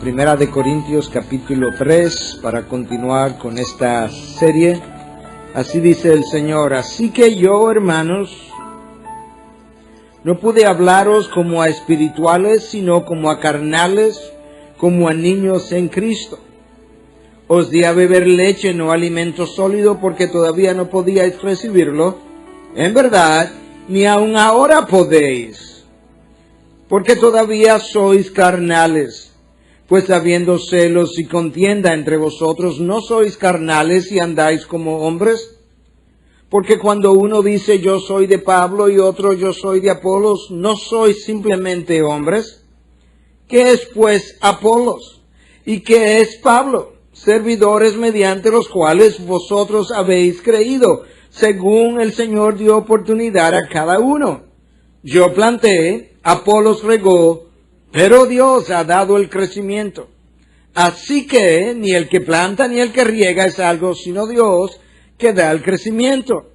Primera de Corintios capítulo 3 para continuar con esta serie. Así dice el Señor: así que yo, hermanos, no pude hablaros como a espirituales, sino como a carnales, como a niños en Cristo. Os di a beber leche, no alimento sólido, porque todavía no podíais recibirlo. En verdad, ni aun ahora podéis, porque todavía sois carnales. Pues habiendo celos y contienda entre vosotros, ¿no sois carnales y andáis como hombres? Porque cuando uno dice yo soy de Pablo y otro yo soy de Apolos, ¿no sois simplemente hombres? ¿Qué es pues Apolos? ¿Y qué es Pablo? Servidores mediante los cuales vosotros habéis creído, según el Señor dio oportunidad a cada uno. Yo planté, Apolos regó, pero Dios ha dado el crecimiento. Así que ni el que planta ni el que riega es algo, sino Dios que da el crecimiento.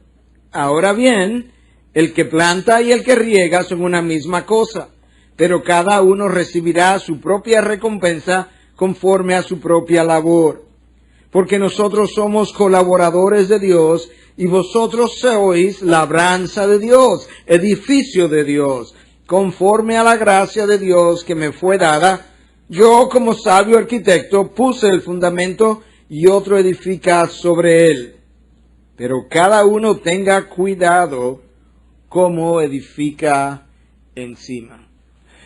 Ahora bien, el que planta y el que riega son una misma cosa, pero cada uno recibirá su propia recompensa conforme a su propia labor. Porque nosotros somos colaboradores de Dios y vosotros sois labranza de Dios, edificio de Dios. Conforme a la gracia de Dios que me fue dada, yo como sabio arquitecto puse el fundamento y otro edifica sobre él. Pero cada uno tenga cuidado cómo edifica encima.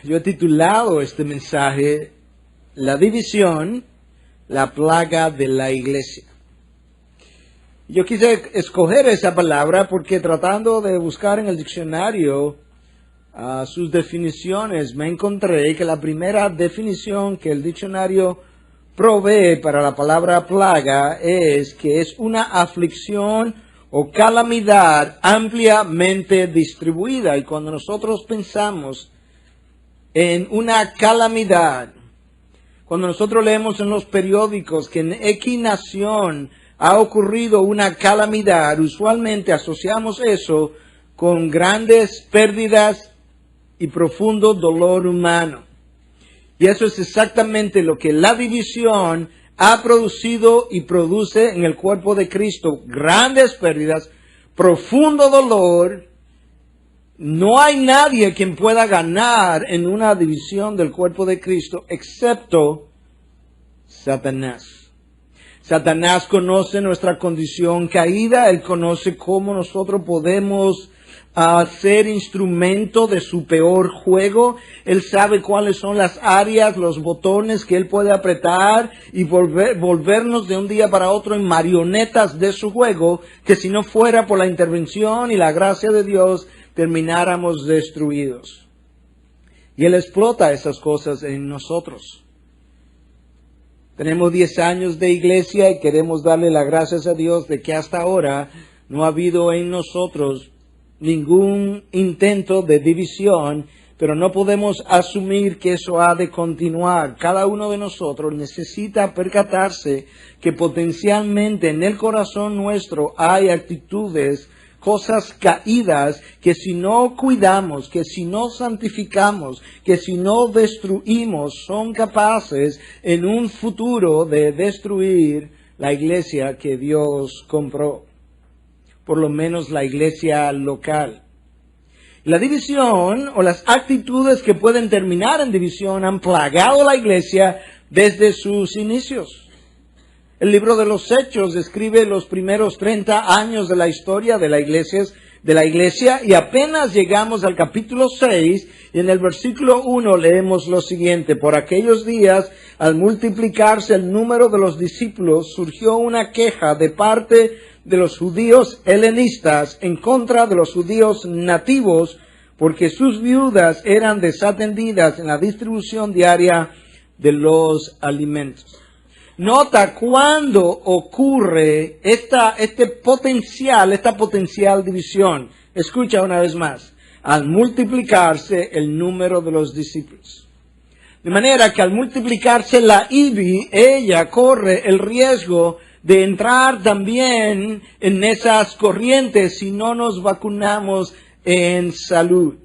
Yo he titulado este mensaje La división, la plaga de la iglesia. Yo quise escoger esa palabra porque tratando de buscar en el diccionario sus definiciones, me encontré que la primera definición que el diccionario provee para la palabra plaga es que es una aflicción o calamidad ampliamente distribuida. Y cuando nosotros pensamos en una calamidad, cuando nosotros leemos en los periódicos que en X nación ha ocurrido una calamidad, usualmente asociamos eso con grandes pérdidas y profundo dolor humano. Y eso es exactamente lo que la división ha producido y produce en el cuerpo de Cristo. Grandes pérdidas, profundo dolor. No hay nadie quien pueda ganar en una división del cuerpo de Cristo excepto Satanás. Satanás conoce nuestra condición caída. Él conoce cómo nosotros podemos ser instrumento de su peor juego. Él sabe cuáles son las áreas, los botones que él puede apretar y volvernos de un día para otro en marionetas de su juego, que si no fuera por la intervención y la gracia de Dios, termináramos destruidos. Y él explota esas cosas en nosotros. Tenemos 10 años de iglesia y queremos darle las gracias a Dios de que hasta ahora no ha habido en nosotros ningún intento de división, pero no podemos asumir que eso ha de continuar. Cada uno de nosotros necesita percatarse que potencialmente en el corazón nuestro hay actitudes, cosas caídas, que si no cuidamos, que si no santificamos, que si no destruimos, son capaces en un futuro de destruir la iglesia que Dios compró. Por lo menos la iglesia local. La división o las actitudes que pueden terminar en división han plagado la iglesia desde sus inicios. El libro de los Hechos describe los primeros 30 años de la historia de la iglesia y apenas llegamos al capítulo 6 y en el versículo 1 leemos lo siguiente: por aquellos días, al multiplicarse el número de los discípulos, surgió una queja de parte de los judíos helenistas en contra de los judíos nativos, porque sus viudas eran desatendidas en la distribución diaria de los alimentos. Nota cuándo ocurre esta potencial división. Escucha una vez más: al multiplicarse el número de los discípulos. De manera que al multiplicarse la IBI, ella corre el riesgo de entrar también en esas corrientes si no nos vacunamos en salud.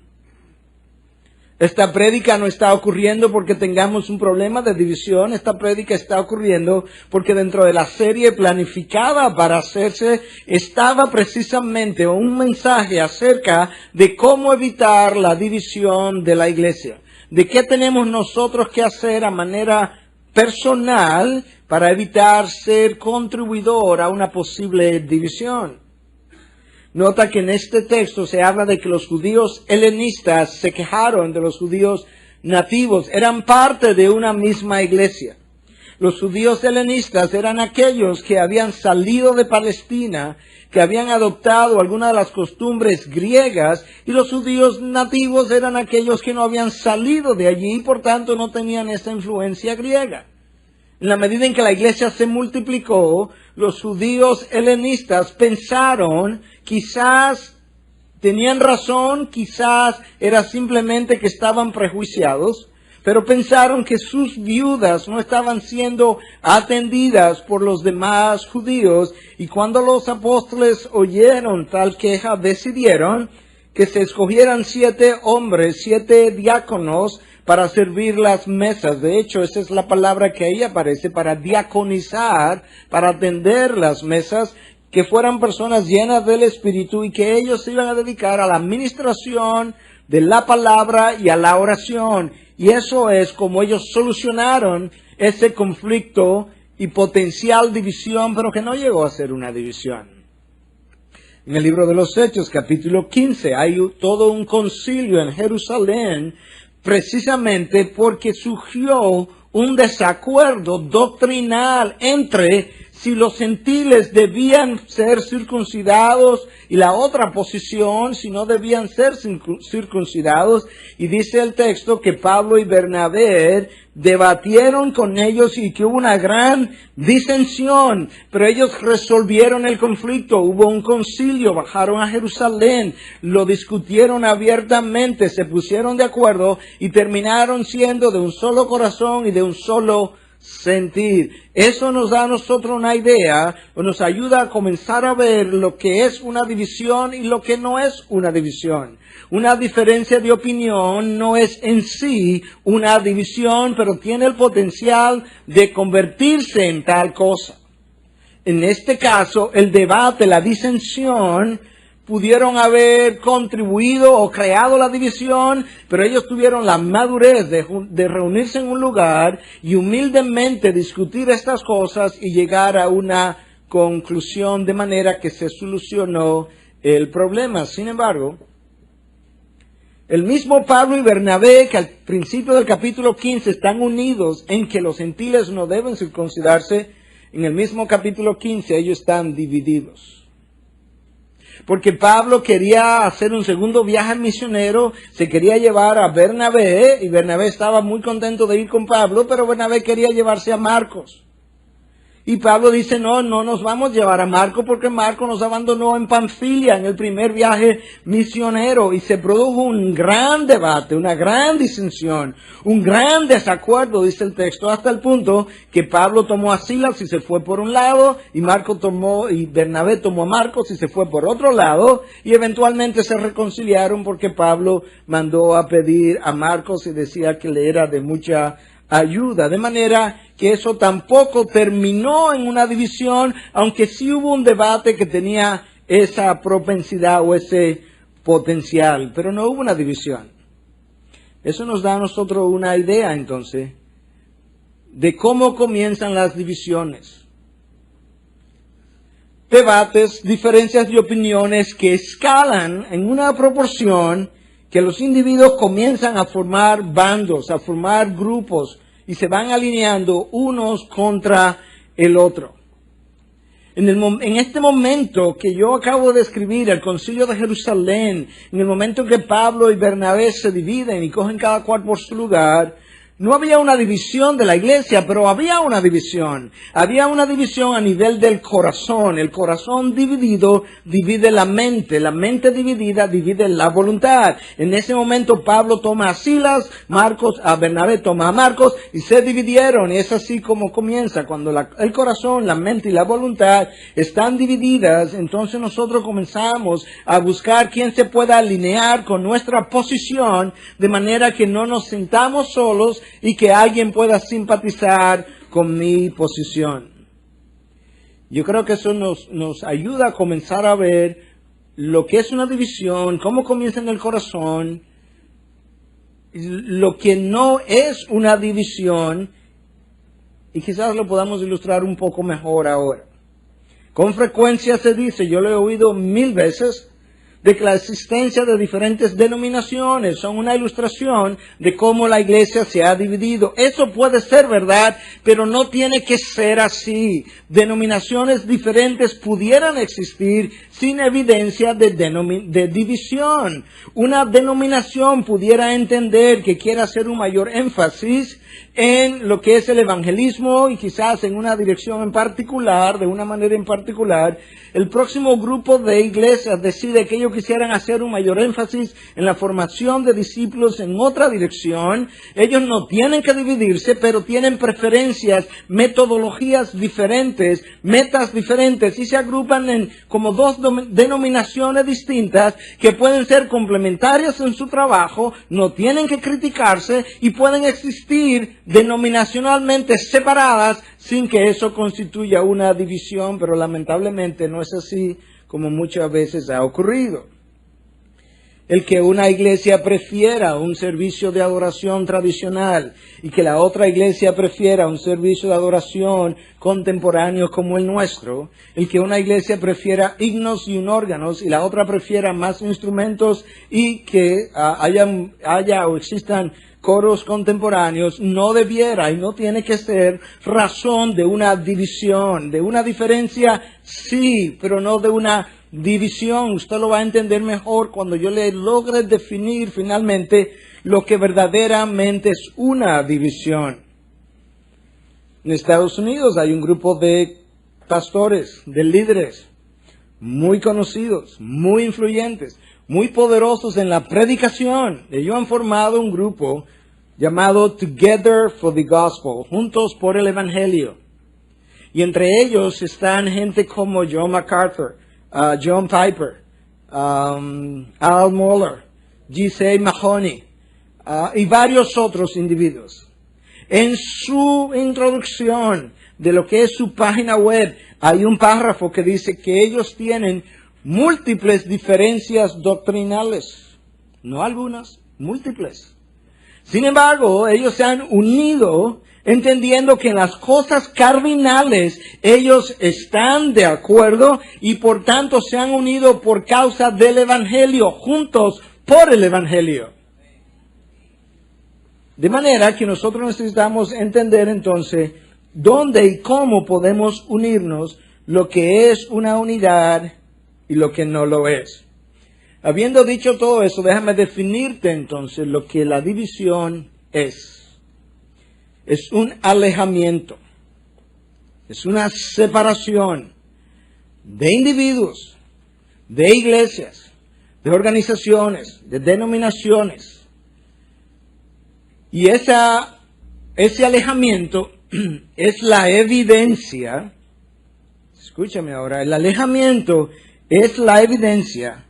Esta prédica no está ocurriendo porque tengamos un problema de división. Esta prédica está ocurriendo porque dentro de la serie planificada para hacerse estaba precisamente un mensaje acerca de cómo evitar la división de la iglesia. De qué tenemos nosotros que hacer a manera personal para evitar ser contribuidor a una posible división. Nota que en este texto se habla de que los judíos helenistas se quejaron de los judíos nativos. Eran parte de una misma iglesia. Los judíos helenistas eran aquellos que habían salido de Palestina, que habían adoptado algunas de las costumbres griegas, y los judíos nativos eran aquellos que no habían salido de allí y por tanto no tenían esa influencia griega. En la medida en que la iglesia se multiplicó, los judíos helenistas pensaron, quizás tenían razón, quizás era simplemente que estaban prejuiciados, pero pensaron que sus viudas no estaban siendo atendidas por los demás judíos, y cuando los apóstoles oyeron tal queja, decidieron que se escogieran 7 hombres, 7 diáconos, para servir las mesas. De hecho, esa es la palabra que ahí aparece, para diaconizar, para atender las mesas, que fueran personas llenas del Espíritu y que ellos se iban a dedicar a la administración de la palabra y a la oración. Y eso es como ellos solucionaron ese conflicto y potencial división, pero que no llegó a ser una división. En el libro de los Hechos, capítulo 15, hay todo un concilio en Jerusalén, precisamente porque surgió un desacuerdo doctrinal entre si los gentiles debían ser circuncidados y la otra posición si no debían ser circuncidados. Y dice el texto que Pablo y Bernabé debatieron con ellos y que hubo una gran disensión, pero ellos resolvieron el conflicto. Hubo un concilio, bajaron a Jerusalén, lo discutieron abiertamente, se pusieron de acuerdo y terminaron siendo de un solo corazón y de un solo sentir. Eso nos da a nosotros una idea, o nos ayuda a comenzar a ver lo que es una división y lo que no es una división. Una diferencia de opinión no es en sí una división, pero tiene el potencial de convertirse en tal cosa. En este caso, el debate, la disensión, pudieron haber contribuido o creado la división, pero ellos tuvieron la madurez de reunirse en un lugar y humildemente discutir estas cosas y llegar a una conclusión de manera que se solucionó el problema. Sin embargo, el mismo Pablo y Bernabé, que al principio del capítulo 15 están unidos en que los gentiles no deben circuncidarse, en el mismo capítulo 15 ellos están divididos. Porque Pablo quería hacer un segundo viaje misionero, se quería llevar a Bernabé, y Bernabé estaba muy contento de ir con Pablo, pero Bernabé quería llevarse a Marcos. Y Pablo dice, no nos vamos a llevar a Marcos porque Marcos nos abandonó en Panfilia en el primer viaje misionero. Y se produjo un gran debate, una gran disensión, un gran desacuerdo, dice el texto, hasta el punto que Pablo tomó a Silas y se fue por un lado, y Bernabé tomó a Marcos y se fue por otro lado, y eventualmente se reconciliaron porque Pablo mandó a pedir a Marcos y decía que le era de mucha ayuda, de manera que eso tampoco terminó en una división, aunque sí hubo un debate que tenía esa propensidad o ese potencial, pero no hubo una división. Eso nos da a nosotros una idea entonces de cómo comienzan las divisiones. Debates, diferencias de opiniones que escalan en una proporción que los individuos comienzan a formar bandos, a formar grupos, y se van alineando unos contra el otro. En este momento que yo acabo de describir, el concilio de Jerusalén, en el momento en que Pablo y Bernabé se dividen y cogen cada cual por su lugar, No había una división de la iglesia, pero había una división. Había una división a nivel del corazón. El corazón dividido divide la mente dividida divide la voluntad. En ese momento Pablo toma a Silas, Bernabé toma a Marcos y se dividieron. Y es así como comienza. Cuando el corazón, la mente y la voluntad están divididas, entonces nosotros comenzamos a buscar quién se pueda alinear con nuestra posición de manera que no nos sintamos solos y que alguien pueda simpatizar con mi posición. Yo creo que eso nos ayuda a comenzar a ver lo que es una división, cómo comienza en el corazón, lo que no es una división, y quizás lo podamos ilustrar un poco mejor ahora. Con frecuencia se dice, yo lo he oído 1000 veces, de que la existencia de diferentes denominaciones son una ilustración de cómo la iglesia se ha dividido. Eso puede ser verdad, pero no tiene que ser así. Denominaciones diferentes pudieran existir sin evidencia de división. Una denominación pudiera entender que quiere hacer un mayor énfasis en lo que es el evangelismo y quizás en una dirección en particular, de una manera en particular. El próximo grupo de iglesias decide que ellos quisieran hacer un mayor énfasis en la formación de discípulos en otra dirección. Ellos no tienen que dividirse, pero tienen preferencias, metodologías diferentes, metas diferentes, y se agrupan en como dos denominaciones distintas que pueden ser complementarias en su trabajo, no tienen que criticarse y pueden existir denominacionalmente separadas sin que eso constituya una división, pero lamentablemente no es así como muchas veces ha ocurrido. El que una iglesia prefiera un servicio de adoración tradicional y que la otra iglesia prefiera un servicio de adoración contemporáneo como el nuestro, el que una iglesia prefiera himnos y órganos y la otra prefiera más instrumentos y que haya o existan coros contemporáneos, no debiera y no tiene que ser razón de una división, de una diferencia sí, pero no de una división. Usted lo va a entender mejor cuando yo le logre definir finalmente lo que verdaderamente es una división. En Estados Unidos hay un grupo de pastores, de líderes, muy conocidos, muy influyentes, muy poderosos en la predicación. Ellos han formado un grupo llamado Together for the Gospel, Juntos por el Evangelio. Y entre ellos están gente como John MacArthur, John Piper, Al Mohler, G.C. Mahoney, y varios otros individuos. En su introducción de lo que es su página web, hay un párrafo que dice que ellos tienen múltiples diferencias doctrinales. No algunas, múltiples. Sin embargo, ellos se han unido entendiendo que en las cosas cardinales ellos están de acuerdo y por tanto se han unido por causa del Evangelio, juntos por el Evangelio. De manera que nosotros necesitamos entender entonces dónde y cómo podemos unirnos, lo que es una unidad y lo que no lo es. Habiendo dicho todo eso, déjame definirte entonces lo que la división es. Es un alejamiento, es una separación de individuos, de iglesias, de organizaciones, de denominaciones. Y ese alejamiento es la evidencia, escúchame ahora, el alejamiento es la evidencia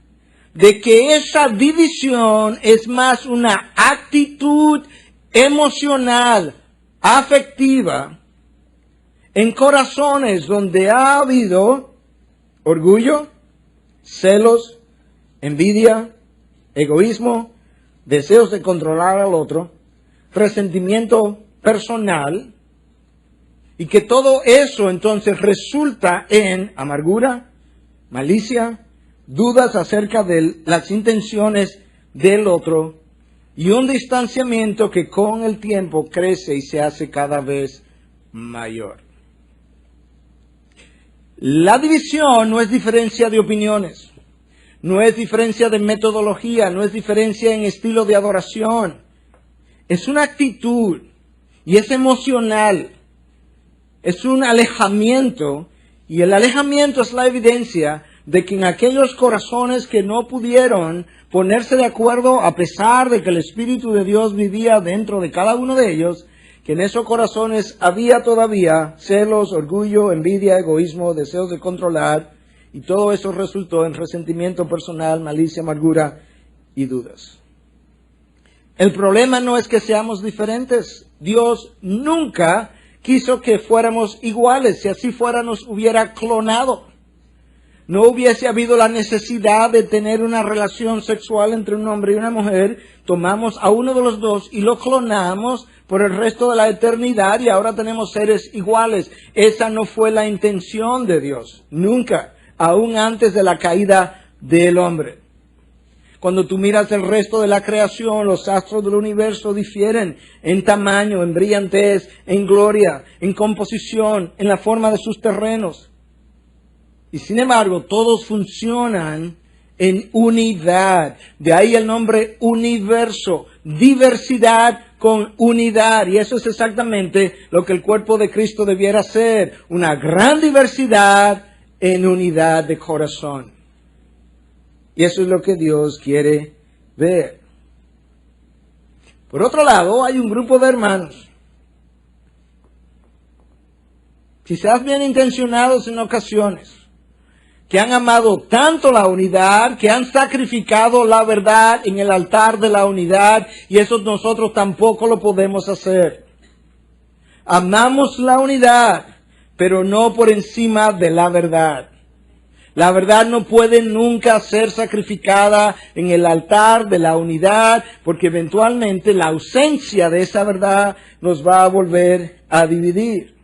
de que esa división es más una actitud emocional, afectiva, en corazones donde ha habido orgullo, celos, envidia, egoísmo, deseos de controlar al otro, resentimiento personal, y que todo eso entonces resulta en amargura, malicia, dudas acerca de las intenciones del otro y un distanciamiento que con el tiempo crece y se hace cada vez mayor. La división no es diferencia de opiniones, no es diferencia de metodología, no es diferencia en estilo de adoración. Es una actitud y es emocional. Es un alejamiento, y el alejamiento es la evidencia de que en aquellos corazones que no pudieron ponerse de acuerdo a pesar de que el Espíritu de Dios vivía dentro de cada uno de ellos, que en esos corazones había todavía celos, orgullo, envidia, egoísmo, deseos de controlar, y todo eso resultó en resentimiento personal, malicia, amargura y dudas. El problema no es que seamos diferentes. Dios nunca quiso que fuéramos iguales. Si así fuera, nos hubiera clonado. No hubiese habido la necesidad de tener una relación sexual entre un hombre y una mujer. Tomamos a uno de los dos y lo clonamos por el resto de la eternidad y ahora tenemos seres iguales. Esa no fue la intención de Dios. Nunca. Aún antes de la caída del hombre. Cuando tú miras el resto de la creación, los astros del universo difieren en tamaño, en brillantez, en gloria, en composición, en la forma de sus terrenos. Y sin embargo, todos funcionan en unidad. De ahí el nombre universo, diversidad con unidad. Y eso es exactamente lo que el cuerpo de Cristo debiera ser. Una gran diversidad en unidad de corazón. Y eso es lo que Dios quiere ver. Por otro lado, hay un grupo de hermanos, quizás bien intencionados en ocasiones, que han amado tanto la unidad, que han sacrificado la verdad en el altar de la unidad, y eso nosotros tampoco lo podemos hacer. Amamos la unidad, pero no por encima de la verdad. La verdad no puede nunca ser sacrificada en el altar de la unidad, porque eventualmente la ausencia de esa verdad nos va a volver a dividir.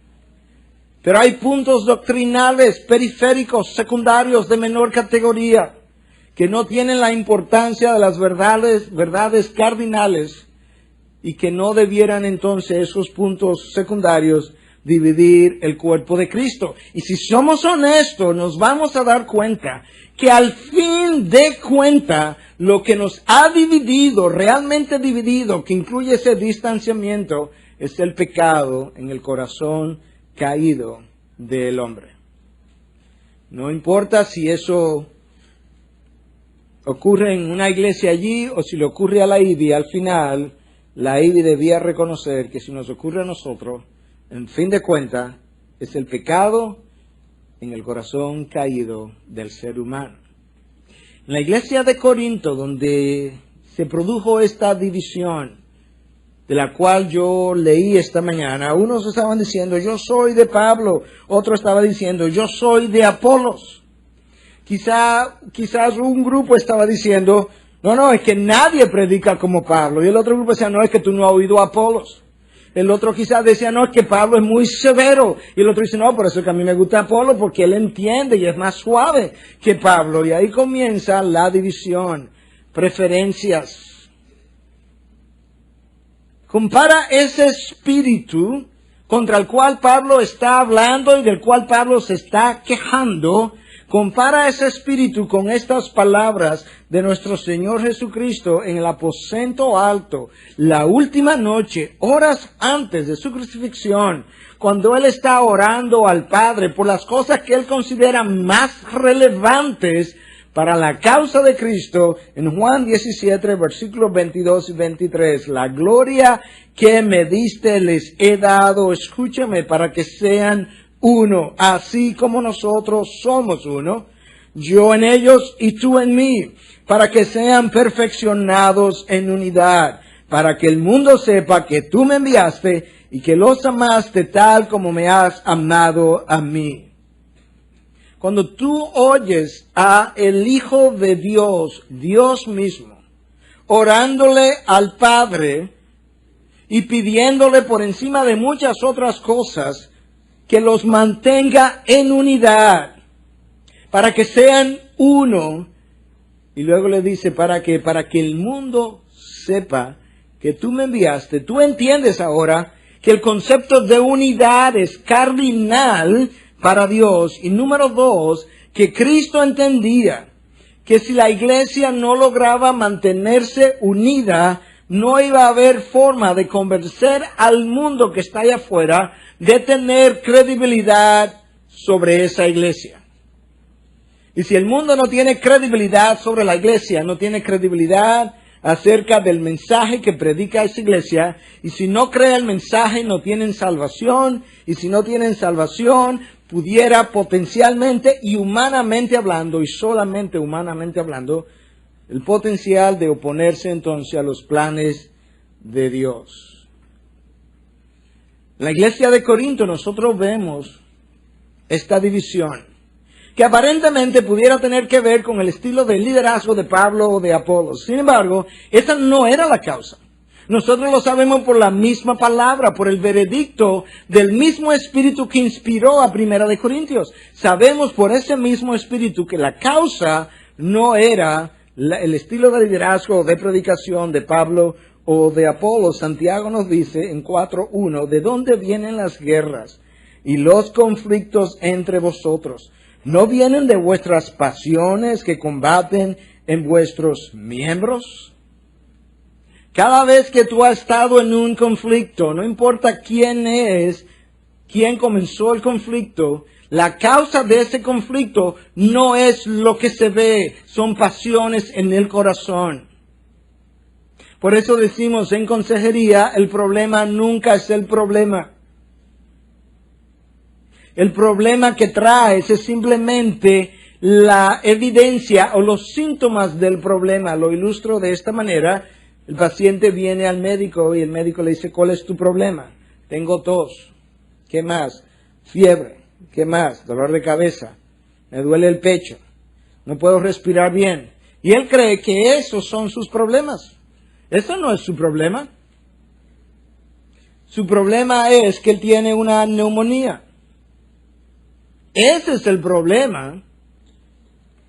Pero hay puntos doctrinales, periféricos, secundarios, de menor categoría, que no tienen la importancia de las verdades cardinales, y que no debieran entonces esos puntos secundarios dividir el cuerpo de Cristo. Y si somos honestos, nos vamos a dar cuenta que al fin de cuenta, lo que nos ha dividido, realmente dividido, que incluye ese distanciamiento, es el pecado en el corazón caído del hombre. No importa si eso ocurre en una iglesia allí o si le ocurre a la IBI, al final la IBI debía reconocer que si nos ocurre a nosotros, en fin de cuentas, es el pecado en el corazón caído del ser humano. En la iglesia de Corinto, donde se produjo esta división, de la cual yo leí esta mañana, unos estaban diciendo, yo soy de Pablo, otro estaba diciendo, yo soy de Apolos. Quizás un grupo estaba diciendo, no, es que nadie predica como Pablo. Y el otro grupo decía, no, es que tú no has oído a Apolos. El otro quizás decía, no, es que Pablo es muy severo. Y el otro dice, no, por eso es que a mí me gusta Apolo, porque él entiende y es más suave que Pablo. Y ahí comienza la división, preferencias. Compara ese espíritu contra el cual Pablo está hablando y del cual Pablo se está quejando. Compara ese espíritu con estas palabras de nuestro Señor Jesucristo en el aposento alto, la última noche, horas antes de su crucifixión, cuando Él está orando al Padre por las cosas que Él considera más relevantes para la causa de Cristo. En Juan 17, versículos 22 y 23, la gloria que me diste les he dado, escúchame, para que sean uno, así como nosotros somos uno, yo en ellos y tú en mí, para que sean perfeccionados en unidad, para que el mundo sepa que tú me enviaste y que los amaste tal como me has amado a mí. Cuando tú oyes a el Hijo de Dios, Dios mismo, orándole al Padre y pidiéndole por encima de muchas otras cosas, que los mantenga en unidad, para que sean uno. Y luego le dice, para que el mundo sepa que tú me enviaste. Tú entiendes ahora que el concepto de unidad es cardinal para Dios. Y número 2, que Cristo entendía que si la iglesia no lograba mantenerse unida, no iba a haber forma de convencer al mundo que está allá afuera de tener credibilidad sobre esa iglesia. Y si el mundo no tiene credibilidad sobre la iglesia, no tiene credibilidad acerca del mensaje que predica esa iglesia, y si no cree el mensaje, no tienen salvación, y si no tienen salvación, pudiera potencialmente y humanamente hablando, y solamente humanamente hablando, el potencial de oponerse entonces a los planes de Dios. En la iglesia de Corinto nosotros vemos esta división, que aparentemente pudiera tener que ver con el estilo de liderazgo de Pablo o de Apolos. Sin embargo, esa no era la causa. Nosotros lo sabemos por la misma palabra, por el veredicto del mismo espíritu que inspiró a Primera de Corintios. Sabemos por ese mismo espíritu que la causa no era el estilo de liderazgo o de predicación de Pablo o de Apolos. Santiago nos dice en 4:1, ¿de dónde vienen las guerras y los conflictos entre vosotros? ¿No vienen de vuestras pasiones que combaten en vuestros miembros? Cada vez que tú has estado en un conflicto, no importa quién comenzó el conflicto, la causa de ese conflicto no es lo que se ve, son pasiones en el corazón. Por eso decimos en consejería, el problema nunca es el problema. El problema que traes es simplemente la evidencia o los síntomas del problema. Lo ilustro de esta manera. El paciente viene al médico y el médico le dice, ¿cuál es tu problema? Tengo tos. ¿Qué más? Fiebre. ¿Qué más? Dolor de cabeza. Me duele el pecho. No puedo respirar bien. Y él cree que esos son sus problemas. Eso no es su problema. Su problema es que él tiene una neumonía. Ese es el problema.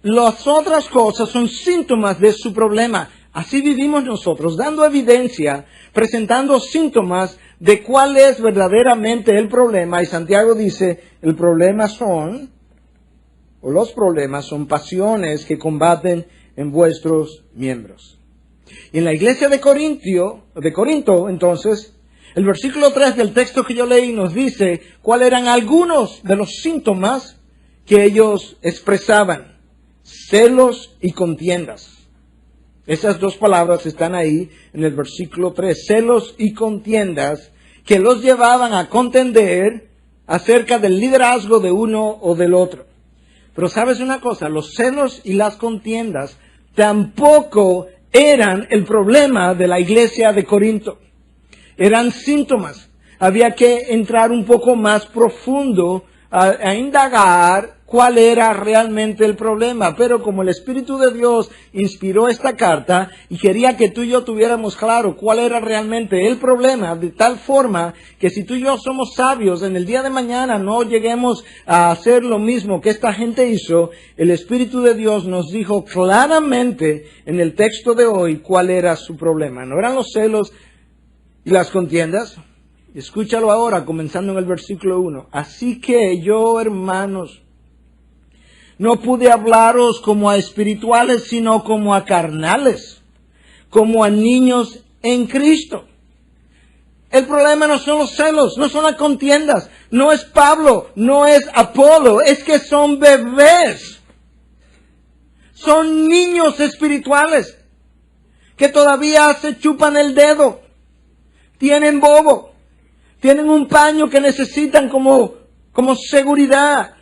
Las otras cosas son síntomas de su problema. Así vivimos nosotros, dando evidencia, presentando síntomas de cuál es verdaderamente el problema. Y Santiago dice, los problemas son pasiones que combaten en vuestros miembros. Y en la iglesia de Corinto, entonces, el versículo 3 del texto que yo leí nos dice cuáles eran algunos de los síntomas que ellos expresaban. Celos y contiendas. Esas dos palabras están ahí en el versículo 3. Celos y contiendas que los llevaban a contender acerca del liderazgo de uno o del otro. Pero ¿sabes una cosa? Los celos y las contiendas tampoco eran el problema de la iglesia de Corinto. Eran síntomas. Había que entrar un poco más profundo a indagar cuál era realmente el problema. Pero como el Espíritu de Dios inspiró esta carta y quería que tú y yo tuviéramos claro cuál era realmente el problema, de tal forma que si tú y yo somos sabios, en el día de mañana no lleguemos a hacer lo mismo que esta gente hizo, el Espíritu de Dios nos dijo claramente en el texto de hoy cuál era su problema. No eran los celos y las contiendas. Escúchalo ahora, comenzando en el versículo 1. Así que yo, hermanos, no pude hablaros como a espirituales, sino como a carnales, como a niños en Cristo. El problema no son los celos, no son las contiendas, no es Pablo, no es Apolo, es que son bebés. Son niños espirituales que todavía se chupan el dedo, tienen bobo, tienen un paño que necesitan como seguridad.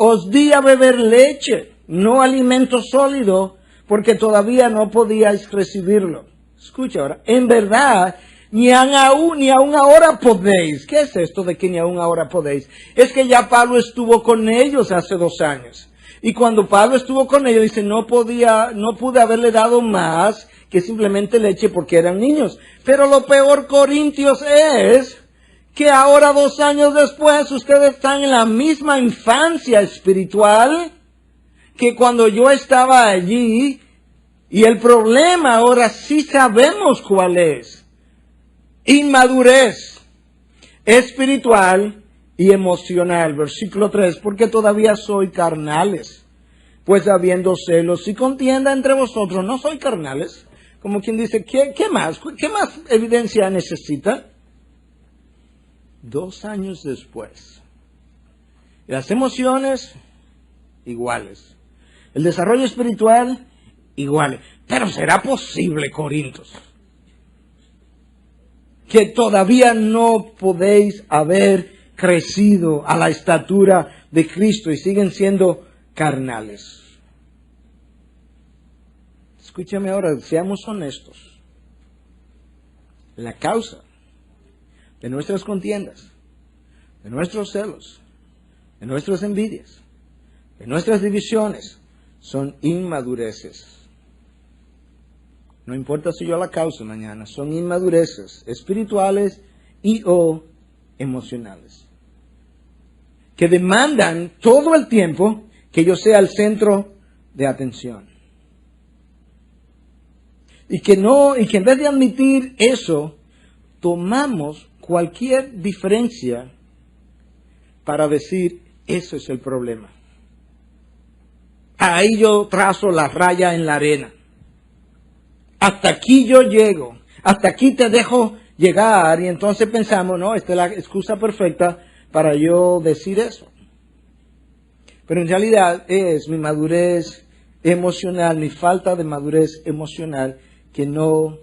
Os di a beber leche, no alimento sólido, porque todavía no podíais recibirlo. Escucha ahora, en verdad, ni aún ahora podéis. ¿Qué es esto de que ni aún ahora podéis? Es que ya Pablo estuvo con ellos hace 2 años. Y cuando Pablo estuvo con ellos, dice, no pude haberle dado más que simplemente leche porque eran niños. Pero lo peor, Corintios, es que ahora 2 años después ustedes están en la misma infancia espiritual que cuando yo estaba allí. Y el problema ahora sí sabemos cuál es. Inmadurez espiritual y emocional. Versículo 3, porque todavía soy carnales. Pues habiendo celos y contienda entre vosotros, no soy carnales, Como quien dice, ¿qué más? ¿Qué más evidencia necesita? 2 años después. Las emociones, iguales. El desarrollo espiritual, iguales. Pero ¿será posible, Corintios, que todavía no podéis haber crecido a la estatura de Cristo y siguen siendo carnales? Escúchame ahora, seamos honestos. La causa de nuestras contiendas, de nuestros celos, de nuestras envidias, de nuestras divisiones, son inmadureces. No importa si yo la causa mañana, son inmadureces espirituales y o emocionales, que demandan todo el tiempo que yo sea el centro de atención. Y que en vez de admitir eso, tomamos cualquier diferencia para decir, eso es el problema. Ahí yo trazo la raya en la arena. Hasta aquí yo llego. Hasta aquí te dejo llegar. Y entonces pensamos, no, esta es la excusa perfecta para yo decir eso. Pero en realidad es mi madurez emocional, mi falta de madurez emocional, que no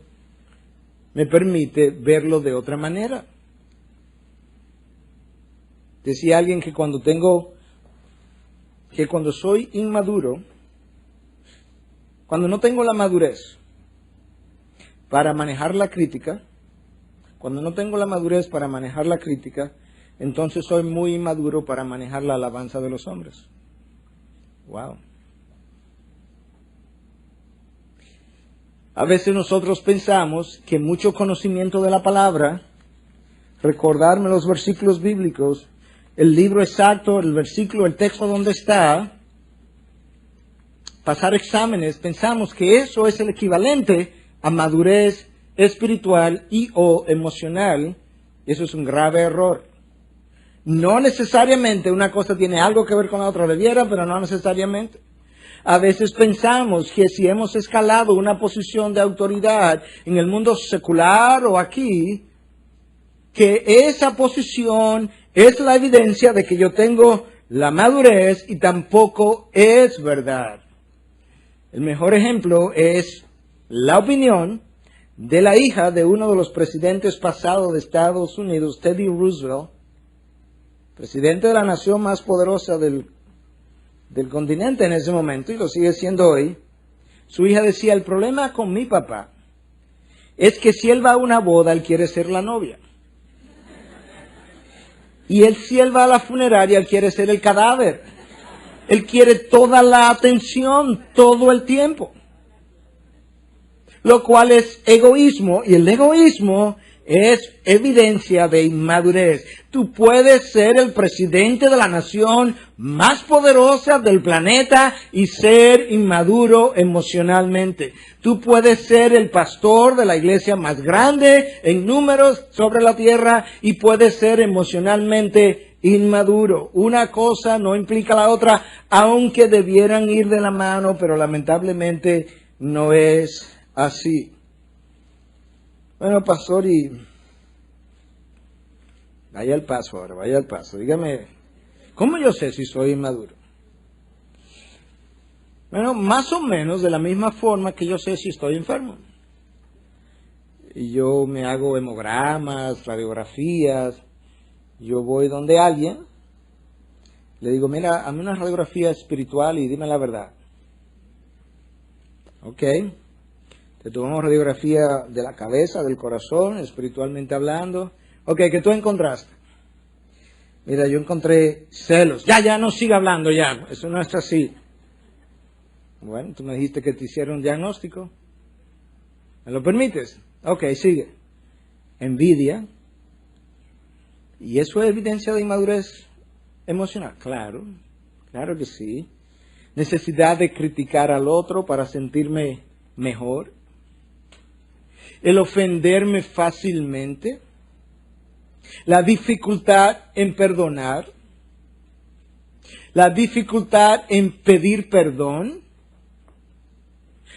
me permite verlo de otra manera. Decía alguien que cuando soy inmaduro, cuando no tengo la madurez para manejar la crítica, entonces soy muy inmaduro para manejar la alabanza de los hombres. Wow. A veces nosotros pensamos que mucho conocimiento de la palabra, recordarme los versículos bíblicos, el libro exacto, el versículo, el texto donde está, pasar exámenes, pensamos que eso es el equivalente a madurez espiritual y o emocional. Eso es un grave error. No necesariamente una cosa tiene algo que ver con la otra, debiera, pero no necesariamente. A veces pensamos que si hemos escalado una posición de autoridad en el mundo secular o aquí, que esa posición es la evidencia de que yo tengo la madurez, y tampoco es verdad. El mejor ejemplo es la opinión de la hija de uno de los presidentes pasados de Estados Unidos, Teddy Roosevelt, presidente de la nación más poderosa del continente en ese momento, y lo sigue siendo hoy. Su hija decía, el problema con mi papá es que si él va a una boda, él quiere ser la novia. Y si él va a la funeraria, él quiere ser el cadáver. Él quiere toda la atención, todo el tiempo. Lo cual es egoísmo, y el egoísmo es evidencia de inmadurez. Tú puedes ser el presidente de la nación más poderosa del planeta y ser inmaduro emocionalmente. Tú puedes ser el pastor de la iglesia más grande en números sobre la tierra y puedes ser emocionalmente inmaduro. Una cosa no implica la otra, aunque debieran ir de la mano, pero lamentablemente no es así. Bueno, pastor, y vaya al paso ahora, vaya al paso. Dígame, ¿cómo yo sé si soy inmaduro? Bueno, más o menos de la misma forma que yo sé si estoy enfermo. Y yo me hago hemogramas, radiografías. Yo voy donde alguien, le digo, mira, hazme una radiografía espiritual y dime la verdad. Ok. Te tomamos radiografía de la cabeza, del corazón, espiritualmente hablando. Ok, ¿qué tú encontraste? Mira, yo encontré celos. Ya, no siga hablando ya. Eso no es así. Bueno, tú me dijiste que te hicieron un diagnóstico. ¿Me lo permites? Ok, sigue. Envidia. ¿Y eso es evidencia de inmadurez emocional? Claro que sí. Necesidad de criticar al otro para sentirme mejor. El ofenderme fácilmente, la dificultad en perdonar, la dificultad en pedir perdón,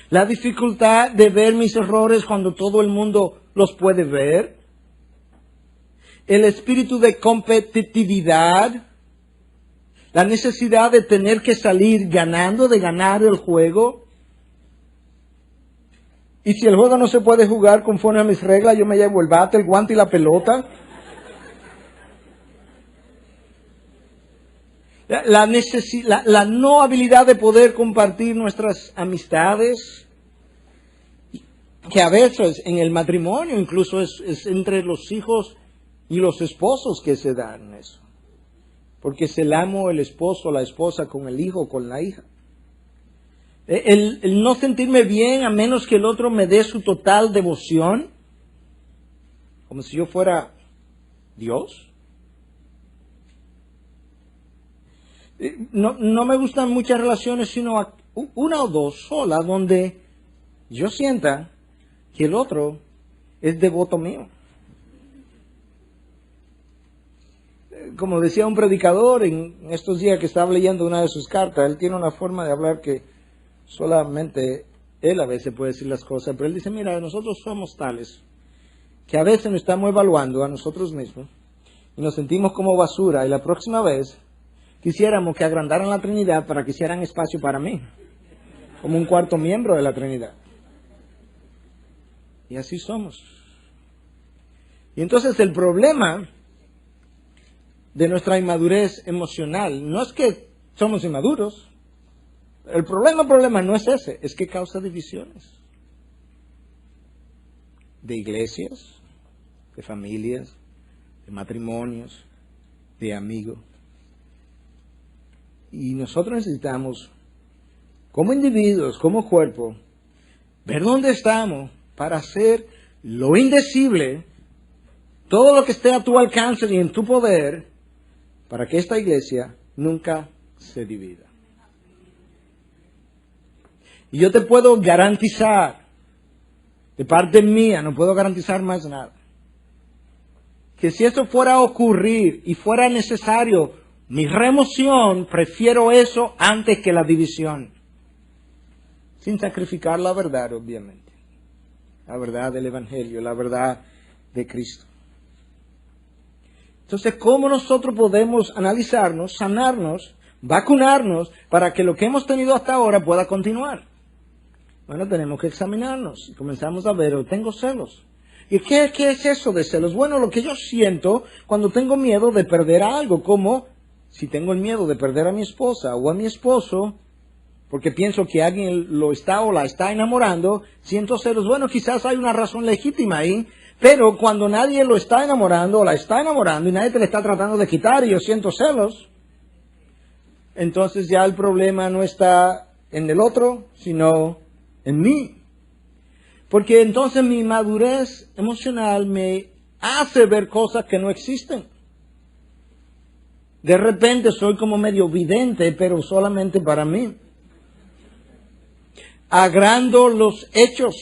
La dificultad de ver mis errores cuando todo el mundo los puede ver. El espíritu de competitividad. La necesidad de tener que salir ganando, de ganar el juego. Y si el juego no se puede jugar conforme a mis reglas, yo me llevo el bate, el guante y la pelota. La no habilidad de poder compartir nuestras amistades, que a veces en el matrimonio incluso es entre los hijos y los esposos que se dan eso. Porque es el amo, el esposo, la esposa con el hijo, con la hija. El no sentirme bien a menos que el otro me dé su total devoción, como si yo fuera Dios. No me gustan muchas relaciones, sino una o dos solas, donde yo sienta que el otro es devoto mío. Como decía un predicador en estos días que estaba leyendo una de sus cartas, él tiene una forma de hablar que solamente él a veces puede decir las cosas, pero él dice, mira, nosotros somos tales que a veces nos estamos evaluando a nosotros mismos y nos sentimos como basura y la próxima vez quisiéramos que agrandaran la Trinidad para que hicieran espacio para mí, como un cuarto miembro de la Trinidad. Y así somos. Y entonces el problema de nuestra inmadurez emocional no es que somos inmaduros. El problema no es ese, es que causa divisiones. De iglesias, de familias, de matrimonios, de amigos. Y nosotros necesitamos, como individuos, como cuerpo, ver dónde estamos para hacer lo indecible, todo lo que esté a tu alcance y en tu poder, para que esta iglesia nunca se divida. Y yo te puedo garantizar, de parte mía, no puedo garantizar más nada, que si eso fuera a ocurrir y fuera necesario mi remoción, prefiero eso antes que la división. Sin sacrificar la verdad, obviamente. La verdad del Evangelio, la verdad de Cristo. Entonces, ¿cómo nosotros podemos analizarnos, sanarnos, vacunarnos para que lo que hemos tenido hasta ahora pueda continuar? Bueno, tenemos que examinarnos y comenzamos a ver, tengo celos. ¿Y qué es eso de celos? Bueno, lo que yo siento cuando tengo miedo de perder algo, como si tengo el miedo de perder a mi esposa o a mi esposo, porque pienso que alguien lo está o la está enamorando, siento celos. Bueno, quizás hay una razón legítima ahí, pero cuando nadie lo está enamorando o la está enamorando y nadie te le está tratando de quitar y yo siento celos, entonces ya el problema no está en el otro, sino en mí. Porque entonces mi madurez emocional me hace ver cosas que no existen. De repente soy como medio vidente, pero solamente para mí. Agrando los hechos.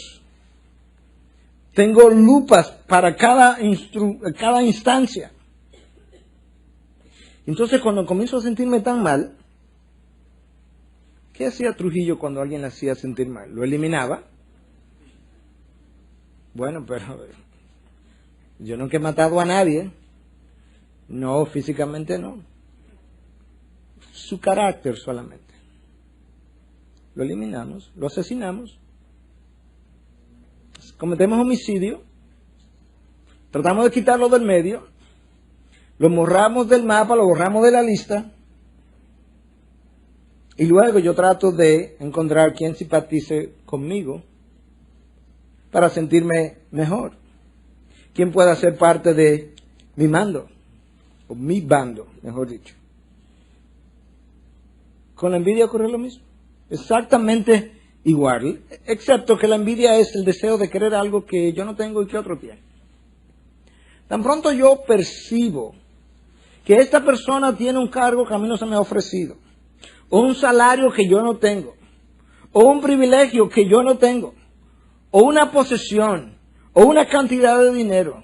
Tengo lupas para cada instancia. Entonces cuando comienzo a sentirme tan mal, ¿qué hacía Trujillo cuando alguien le hacía sentir mal? ¿Lo eliminaba? Bueno, pero yo nunca he matado a nadie. No, físicamente no. Su carácter solamente. Lo eliminamos, lo asesinamos. Cometemos homicidio. Tratamos de quitarlo del medio. Lo borramos del mapa, lo borramos de la lista. Y luego yo trato de encontrar quien simpatice conmigo para sentirme mejor. Quien pueda ser parte de mi mando, o mi bando, mejor dicho. Con la envidia ocurre lo mismo. Exactamente igual, excepto que la envidia es el deseo de querer algo que yo no tengo y que otro tiene. Tan pronto yo percibo que esta persona tiene un cargo que a mí no se me ha ofrecido, o un salario que yo no tengo, o un privilegio que yo no tengo, o una posesión, o una cantidad de dinero,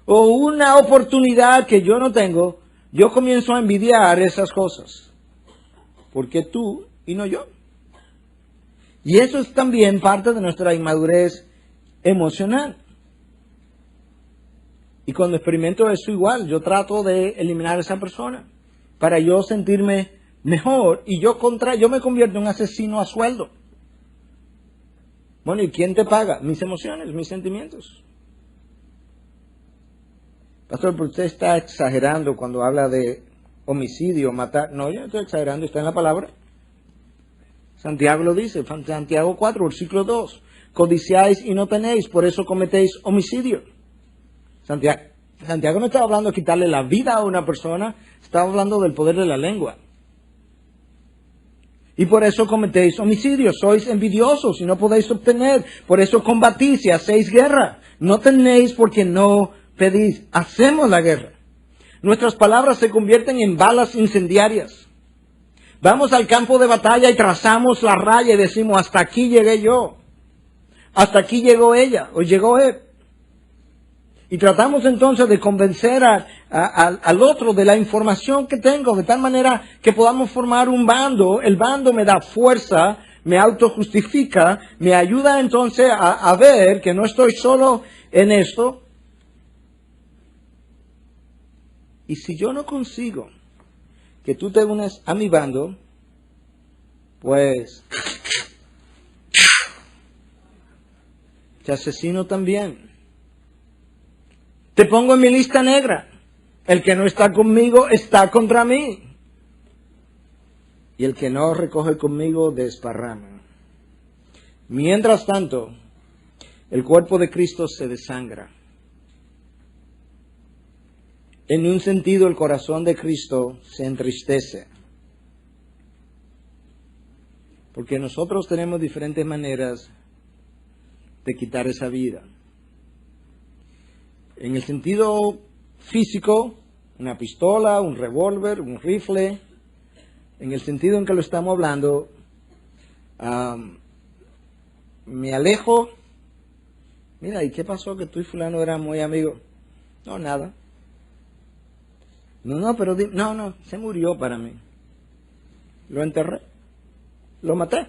o una oportunidad que yo no tengo, yo comienzo a envidiar esas cosas. ¿Por qué tú y no yo? Y eso es también parte de nuestra inmadurez emocional. Y cuando experimento eso igual, yo trato de eliminar a esa persona para yo sentirme mejor y yo me convierto en un asesino a sueldo. Bueno, ¿y quién te paga? Mis emociones, mis sentimientos. Pastor, pero usted está exagerando cuando habla de homicidio, matar. No, yo no estoy exagerando, está en la palabra. Santiago lo dice, Santiago 4, versículo 2. Codiciáis y no tenéis, por eso cometéis homicidio. Santiago no estaba hablando de quitarle la vida a una persona, estaba hablando del poder de la lengua. Y por eso cometéis homicidio, sois envidiosos y no podéis obtener, por eso combatís y hacéis guerra. No tenéis porque no pedís, hacemos la guerra. Nuestras palabras se convierten en balas incendiarias. Vamos al campo de batalla y trazamos la raya y decimos, hasta aquí llegué yo, hasta aquí llegó ella o llegó él. Y tratamos entonces de convencer al otro de la información que tengo, de tal manera que podamos formar un bando. El bando me da fuerza, me autojustifica, me ayuda entonces a ver que no estoy solo en esto. Y si yo no consigo que tú te unes a mi bando, pues te asesino también. Te pongo en mi lista negra. El que no está conmigo está contra mí. Y el que no recoge conmigo desparrama. Mientras tanto, el cuerpo de Cristo se desangra. En un sentido, el corazón de Cristo se entristece. Porque nosotros tenemos diferentes maneras de quitar esa vida. En el sentido físico, una pistola, un revólver, un rifle. En el sentido en que lo estamos hablando, me alejo. Mira, ¿y qué pasó? Que tú y fulano eran muy amigos. No, nada. No, pero no, se murió para mí. Lo enterré. Lo maté.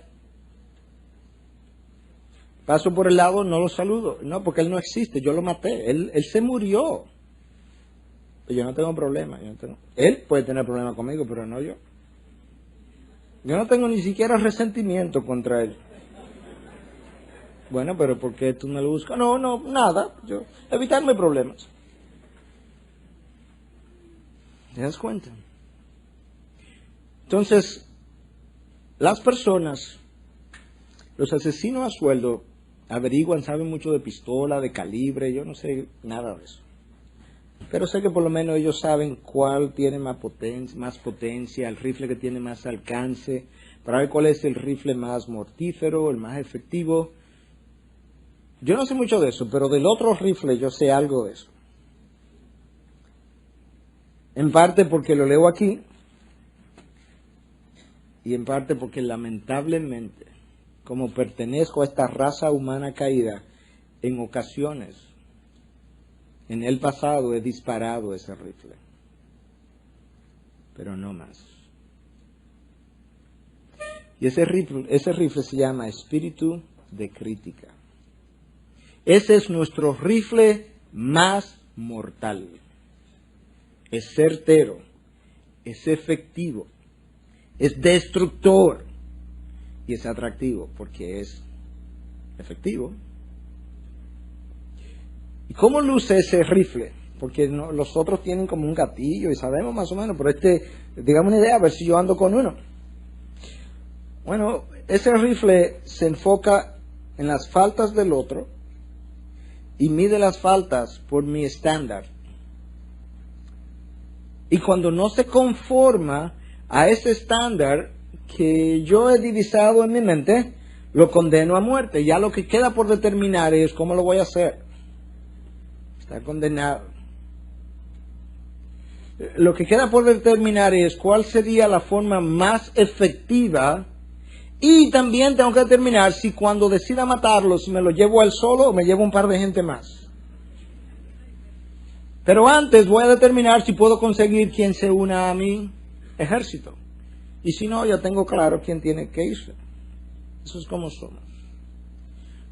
Paso por el lado, no lo saludo. No, porque él no existe, yo lo maté. Él se murió. Pero yo no tengo problema. Él puede tener problema conmigo, pero no yo. Yo no tengo ni siquiera resentimiento contra él. Bueno, pero ¿por qué tú no lo buscas? No, nada. Evitarme problemas. ¿Te das cuenta? Entonces, las personas, los asesinos a sueldo, averiguan, saben mucho de pistola, de calibre, yo no sé nada de eso. Pero sé que por lo menos ellos saben cuál tiene más potencia, el rifle que tiene más alcance, para ver cuál es el rifle más mortífero, el más efectivo. Yo no sé mucho de eso, pero del otro rifle yo sé algo de eso. En parte porque lo leo aquí y en parte porque lamentablemente, como pertenezco a esta raza humana caída, en ocasiones, en el pasado he disparado ese rifle, pero no más. Y ese rifle se llama espíritu de crítica. Ese es nuestro rifle más mortal. Es certero, es efectivo, es destructor y es atractivo porque es efectivo. ¿Y cómo luce ese rifle? Porque los otros tienen como un gatillo y sabemos más o menos, pero digamos una idea, a ver si yo ando con uno. Bueno, ese rifle se enfoca en las faltas del otro y mide las faltas por mi estándar. Y cuando no se conforma a ese estándar que yo he divisado en mi mente, lo condeno a muerte. Ya lo que queda por determinar es cómo lo voy a hacer. Está condenado. Lo que queda por determinar es cuál sería la forma más efectiva. Y también tengo que determinar si cuando decida matarlo, si me lo llevo a él solo o me llevo un par de gente más. Pero antes voy a determinar si puedo conseguir quien se una a mi ejército. Y si no, ya tengo claro quién tiene que irse. Eso es como somos.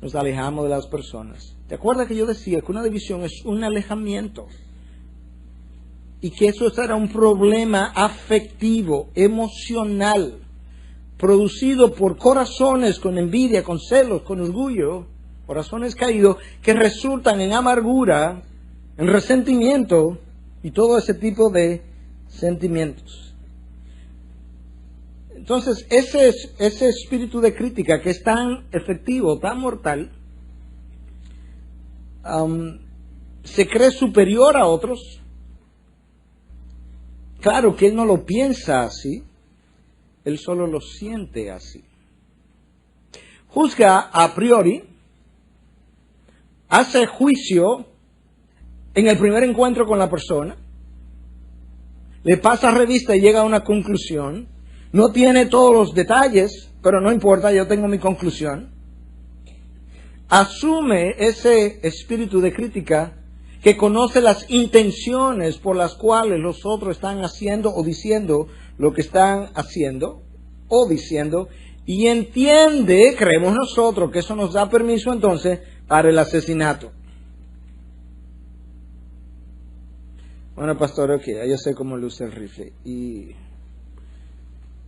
Nos alejamos de las personas. ¿Te acuerdas que yo decía que una división es un alejamiento? Y que eso era un problema afectivo, emocional, producido por corazones con envidia, con celos, con orgullo, corazones caídos que resultan en amargura, en resentimiento y todo ese tipo de sentimientos. Entonces, ese espíritu de crítica que es tan efectivo, tan mortal, se cree superior a otros. Claro que él no lo piensa así, él solo lo siente así. Juzga a priori, hace juicio en el primer encuentro con la persona, le pasa revista y llega a una conclusión, no tiene todos los detalles, pero no importa, yo tengo mi conclusión. Asume ese espíritu de crítica que conoce las intenciones por las cuales los otros están haciendo o diciendo lo que están haciendo o diciendo, y entiende, creemos nosotros, que eso nos da permiso entonces para el asesinato. Bueno, pastor, ok, yo sé cómo luce el rifle,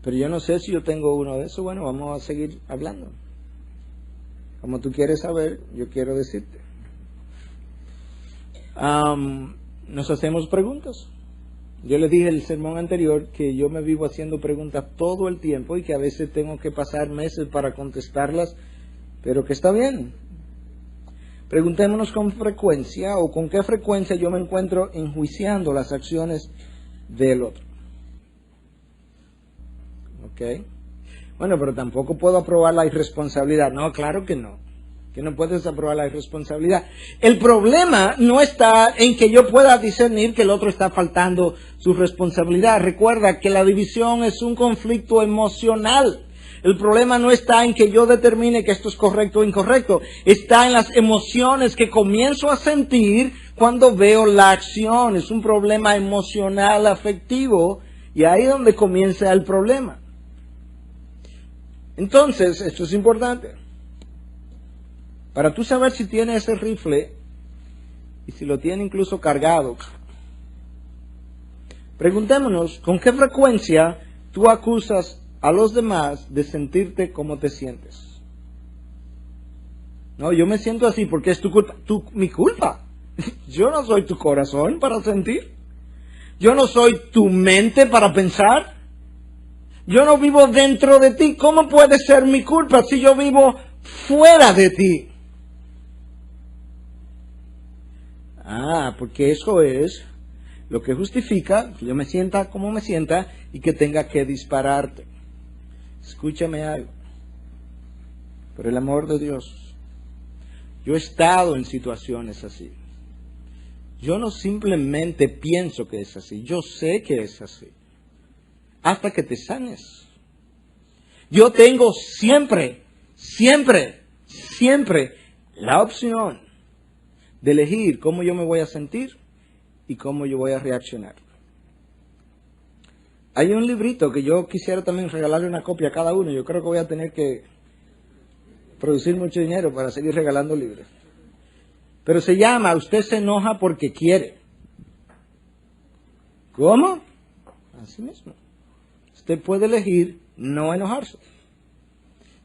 pero yo no sé si yo tengo uno de esos. Bueno, vamos a seguir hablando. Como tú quieres saber, yo quiero decirte. Nos hacemos preguntas. Yo les dije en el sermón anterior que yo me vivo haciendo preguntas todo el tiempo y que a veces tengo que pasar meses para contestarlas, pero que está bien. Preguntémonos con frecuencia o con qué frecuencia yo me encuentro enjuiciando las acciones del otro. ¿Ok? Bueno, pero tampoco puedo aprobar la irresponsabilidad. No, claro que no. Que no puedes aprobar la irresponsabilidad. El problema no está en que yo pueda discernir que el otro está faltando su responsabilidad. Recuerda que la división es un conflicto emocional. El problema no está en que yo determine que esto es correcto o incorrecto. Está en las emociones que comienzo a sentir cuando veo la acción. Es un problema emocional, afectivo, y ahí es donde comienza el problema. Entonces, esto es importante. Para tú saber si tiene ese rifle y si lo tiene incluso cargado, preguntémonos con qué frecuencia tú acusas a los demás de sentirte como te sientes. No, yo me siento así porque es tu culpa. Mi culpa. Yo no soy tu corazón para sentir. Yo no soy tu mente para pensar. Yo no vivo dentro de ti. ¿Cómo puede ser mi culpa si yo vivo fuera de ti? Porque eso es lo que justifica que yo me sienta como me sienta y que tenga que dispararte. Escúchame algo. Por el amor de Dios, yo he estado en situaciones así. Yo no simplemente pienso que es así, yo sé que es así. Hasta que te sanes. Yo tengo siempre la opción de elegir cómo yo me voy a sentir y cómo yo voy a reaccionar. Hay un librito que yo quisiera también regalarle una copia a cada uno. Yo creo que voy a tener que producir mucho dinero para seguir regalando libros. Pero se llama "Usted se enoja porque quiere". ¿Cómo? Así mismo. Usted puede elegir no enojarse.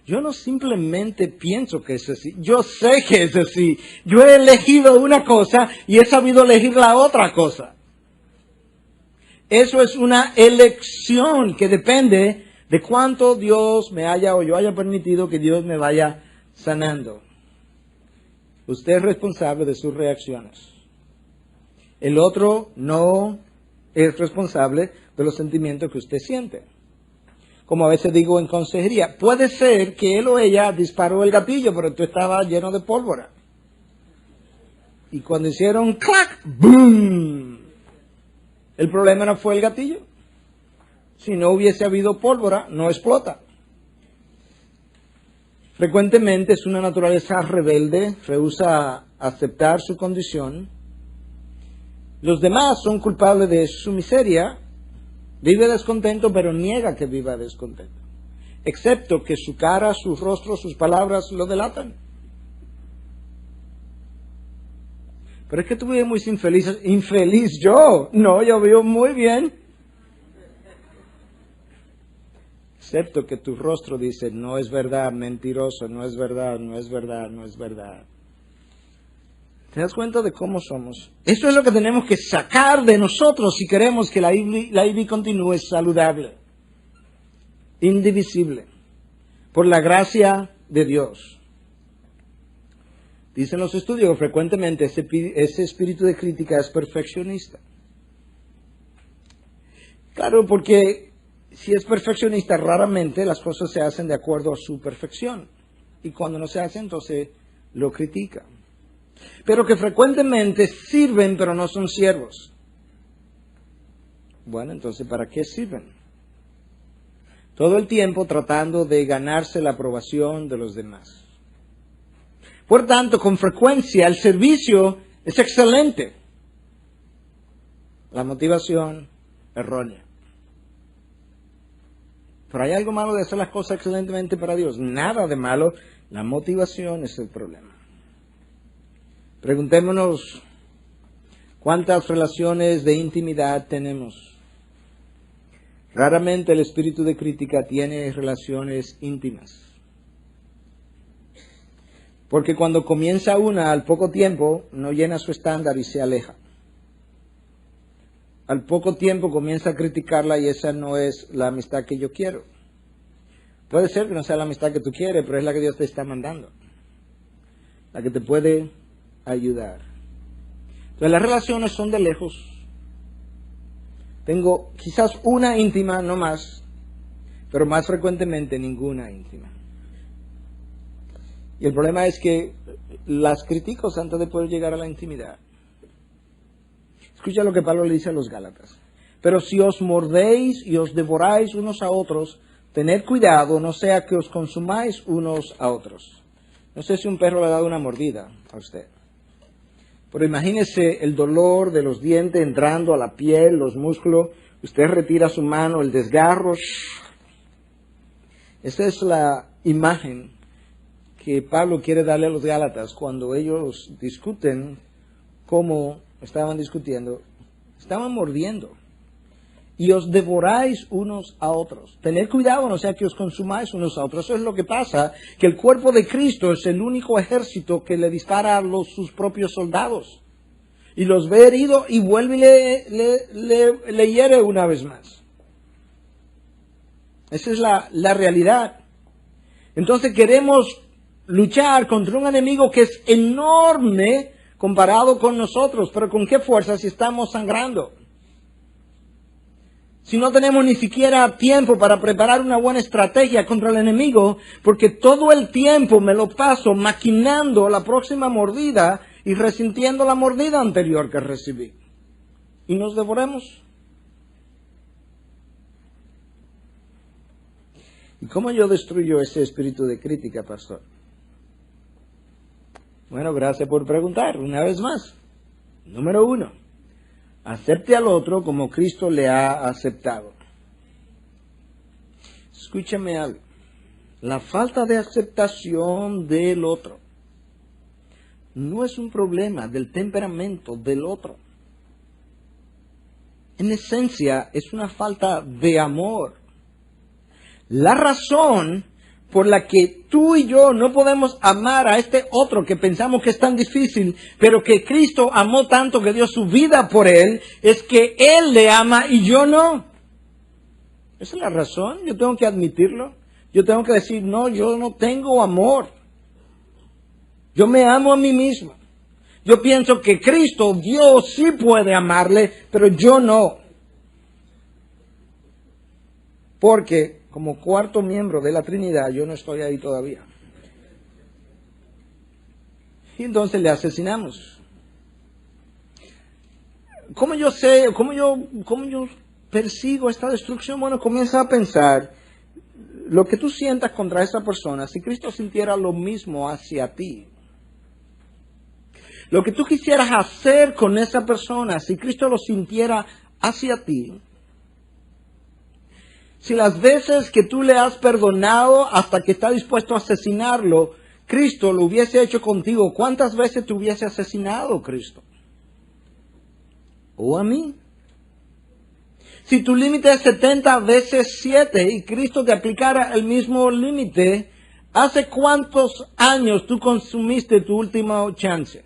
Yo no simplemente pienso que es así, yo sé que es así. Yo he elegido una cosa y he sabido elegir la otra cosa. Eso es una elección que depende de cuánto Dios me haya o yo haya permitido que Dios me vaya sanando. Usted es responsable de sus reacciones. El otro no es responsable de los sentimientos que usted siente. Como a veces digo en consejería, puede ser que él o ella disparó el gatillo, pero tú estabas lleno de pólvora. Y cuando hicieron clac, boom, el problema no fue el gatillo. Si no hubiese habido pólvora, no explota. Frecuentemente es una naturaleza rebelde, rehúsa aceptar su condición. Los demás son culpables de su miseria. Vive descontento, pero niega que viva descontento. excepto que su cara, su rostro, sus palabras lo delatan. Pero es que tú vives muy infeliz. Infeliz yo. No, yo vivo muy bien. Excepto que tu rostro dice, no es verdad, mentiroso, no es verdad, no es verdad, no es verdad. ¿Te das cuenta de cómo somos? Esto es lo que tenemos que sacar de nosotros si queremos que la IB continúe saludable, indivisible, por la gracia de Dios. Dicen los estudios frecuentemente ese espíritu de crítica es perfeccionista. Claro, porque si es perfeccionista, raramente las cosas se hacen de acuerdo a su perfección. Y cuando no se hace, entonces lo critica. Pero que frecuentemente sirven, pero no son siervos. Bueno, entonces, ¿para qué sirven? Todo el tiempo tratando de ganarse la aprobación de los demás. Por tanto, con frecuencia el servicio es excelente. La motivación errónea. Pero hay algo malo de hacer las cosas excelentemente para Dios. Nada de malo. La motivación es el problema. Preguntémonos cuántas relaciones de intimidad tenemos. Raramente el espíritu de crítica tiene relaciones íntimas. Porque cuando comienza una, al poco tiempo, no llena su estándar y se aleja. Al poco tiempo comienza a criticarla y esa no es la amistad que yo quiero. Puede ser que no sea la amistad que tú quieres, pero es la que Dios te está mandando. La que te puede ayudar. Entonces las relaciones son de lejos. Tengo quizás una íntima, no más, pero más frecuentemente ninguna íntima. Y el problema es que las critico antes de poder llegar a la intimidad. Escucha lo que Pablo le dice a los Gálatas. Pero si os mordéis y os devoráis unos a otros, tened cuidado, no sea que os consumáis unos a otros. No sé si un perro le ha dado una mordida a usted. Pero imagínese el dolor de los dientes entrando a la piel, los músculos. Usted retira su mano, el desgarro. Esa es la imagen que Pablo quiere darle a los Gálatas cuando ellos discuten como estaban discutiendo. Estaban mordiendo. Y os devoráis unos a otros. Tened cuidado, no sea que os consumáis unos a otros. Eso es lo que pasa, que el cuerpo de Cristo es el único ejército que le dispara a sus propios soldados. Y los ve heridos y vuelve y le hiere una vez más. Esa es la realidad. Entonces queremos luchar contra un enemigo que es enorme comparado con nosotros. Pero ¿con qué fuerza si estamos sangrando? Si no tenemos ni siquiera tiempo para preparar una buena estrategia contra el enemigo, porque todo el tiempo me lo paso maquinando la próxima mordida y resintiendo la mordida anterior que recibí. Y nos devoremos. ¿Y cómo yo destruyo ese espíritu de crítica, pastor? Bueno, gracias por preguntar, una vez más. Número 1. Acepte al otro como Cristo le ha aceptado. Escúchame algo. La falta de aceptación del otro no es un problema del temperamento del otro. En esencia, es una falta de amor. La razón por la que tú y yo no podemos amar a este otro que pensamos que es tan difícil, pero que Cristo amó tanto que dio su vida por él, es que Él le ama y yo no. Esa es la razón, yo tengo que admitirlo. Yo tengo que decir, no, yo no tengo amor. Yo me amo a mí mismo. Yo pienso que Cristo, Dios, sí puede amarle, pero yo no. Porque como cuarto miembro de la Trinidad, yo no estoy ahí todavía. Y entonces le asesinamos. ¿Cómo yo sé, cómo yo persigo esta destrucción? Bueno, comienza a pensar lo que tú sientas contra esa persona, si Cristo sintiera lo mismo hacia ti. Lo que tú quisieras hacer con esa persona, si Cristo lo sintiera hacia ti. Si las veces que tú le has perdonado hasta que está dispuesto a asesinarlo, Cristo lo hubiese hecho contigo, ¿cuántas veces te hubiese asesinado Cristo? ¿O a mí? Si tu límite es 70 veces 7 y Cristo te aplicara el mismo límite, ¿hace cuántos años tú consumiste tu última chance?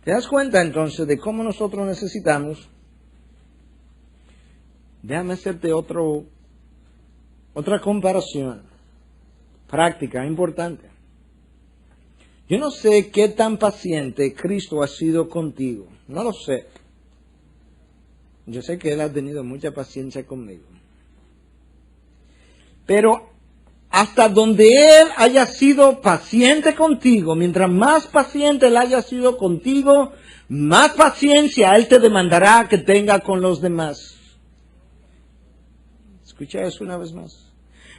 ¿Te das cuenta entonces de cómo nosotros necesitamos? Déjame hacerte otra comparación práctica, importante. Yo no sé qué tan paciente Cristo ha sido contigo. No lo sé. Yo sé que Él ha tenido mucha paciencia conmigo. Pero hasta donde Él haya sido paciente contigo, mientras más paciente Él haya sido contigo, más paciencia Él te demandará que tenga con los demás. Escucha eso una vez más.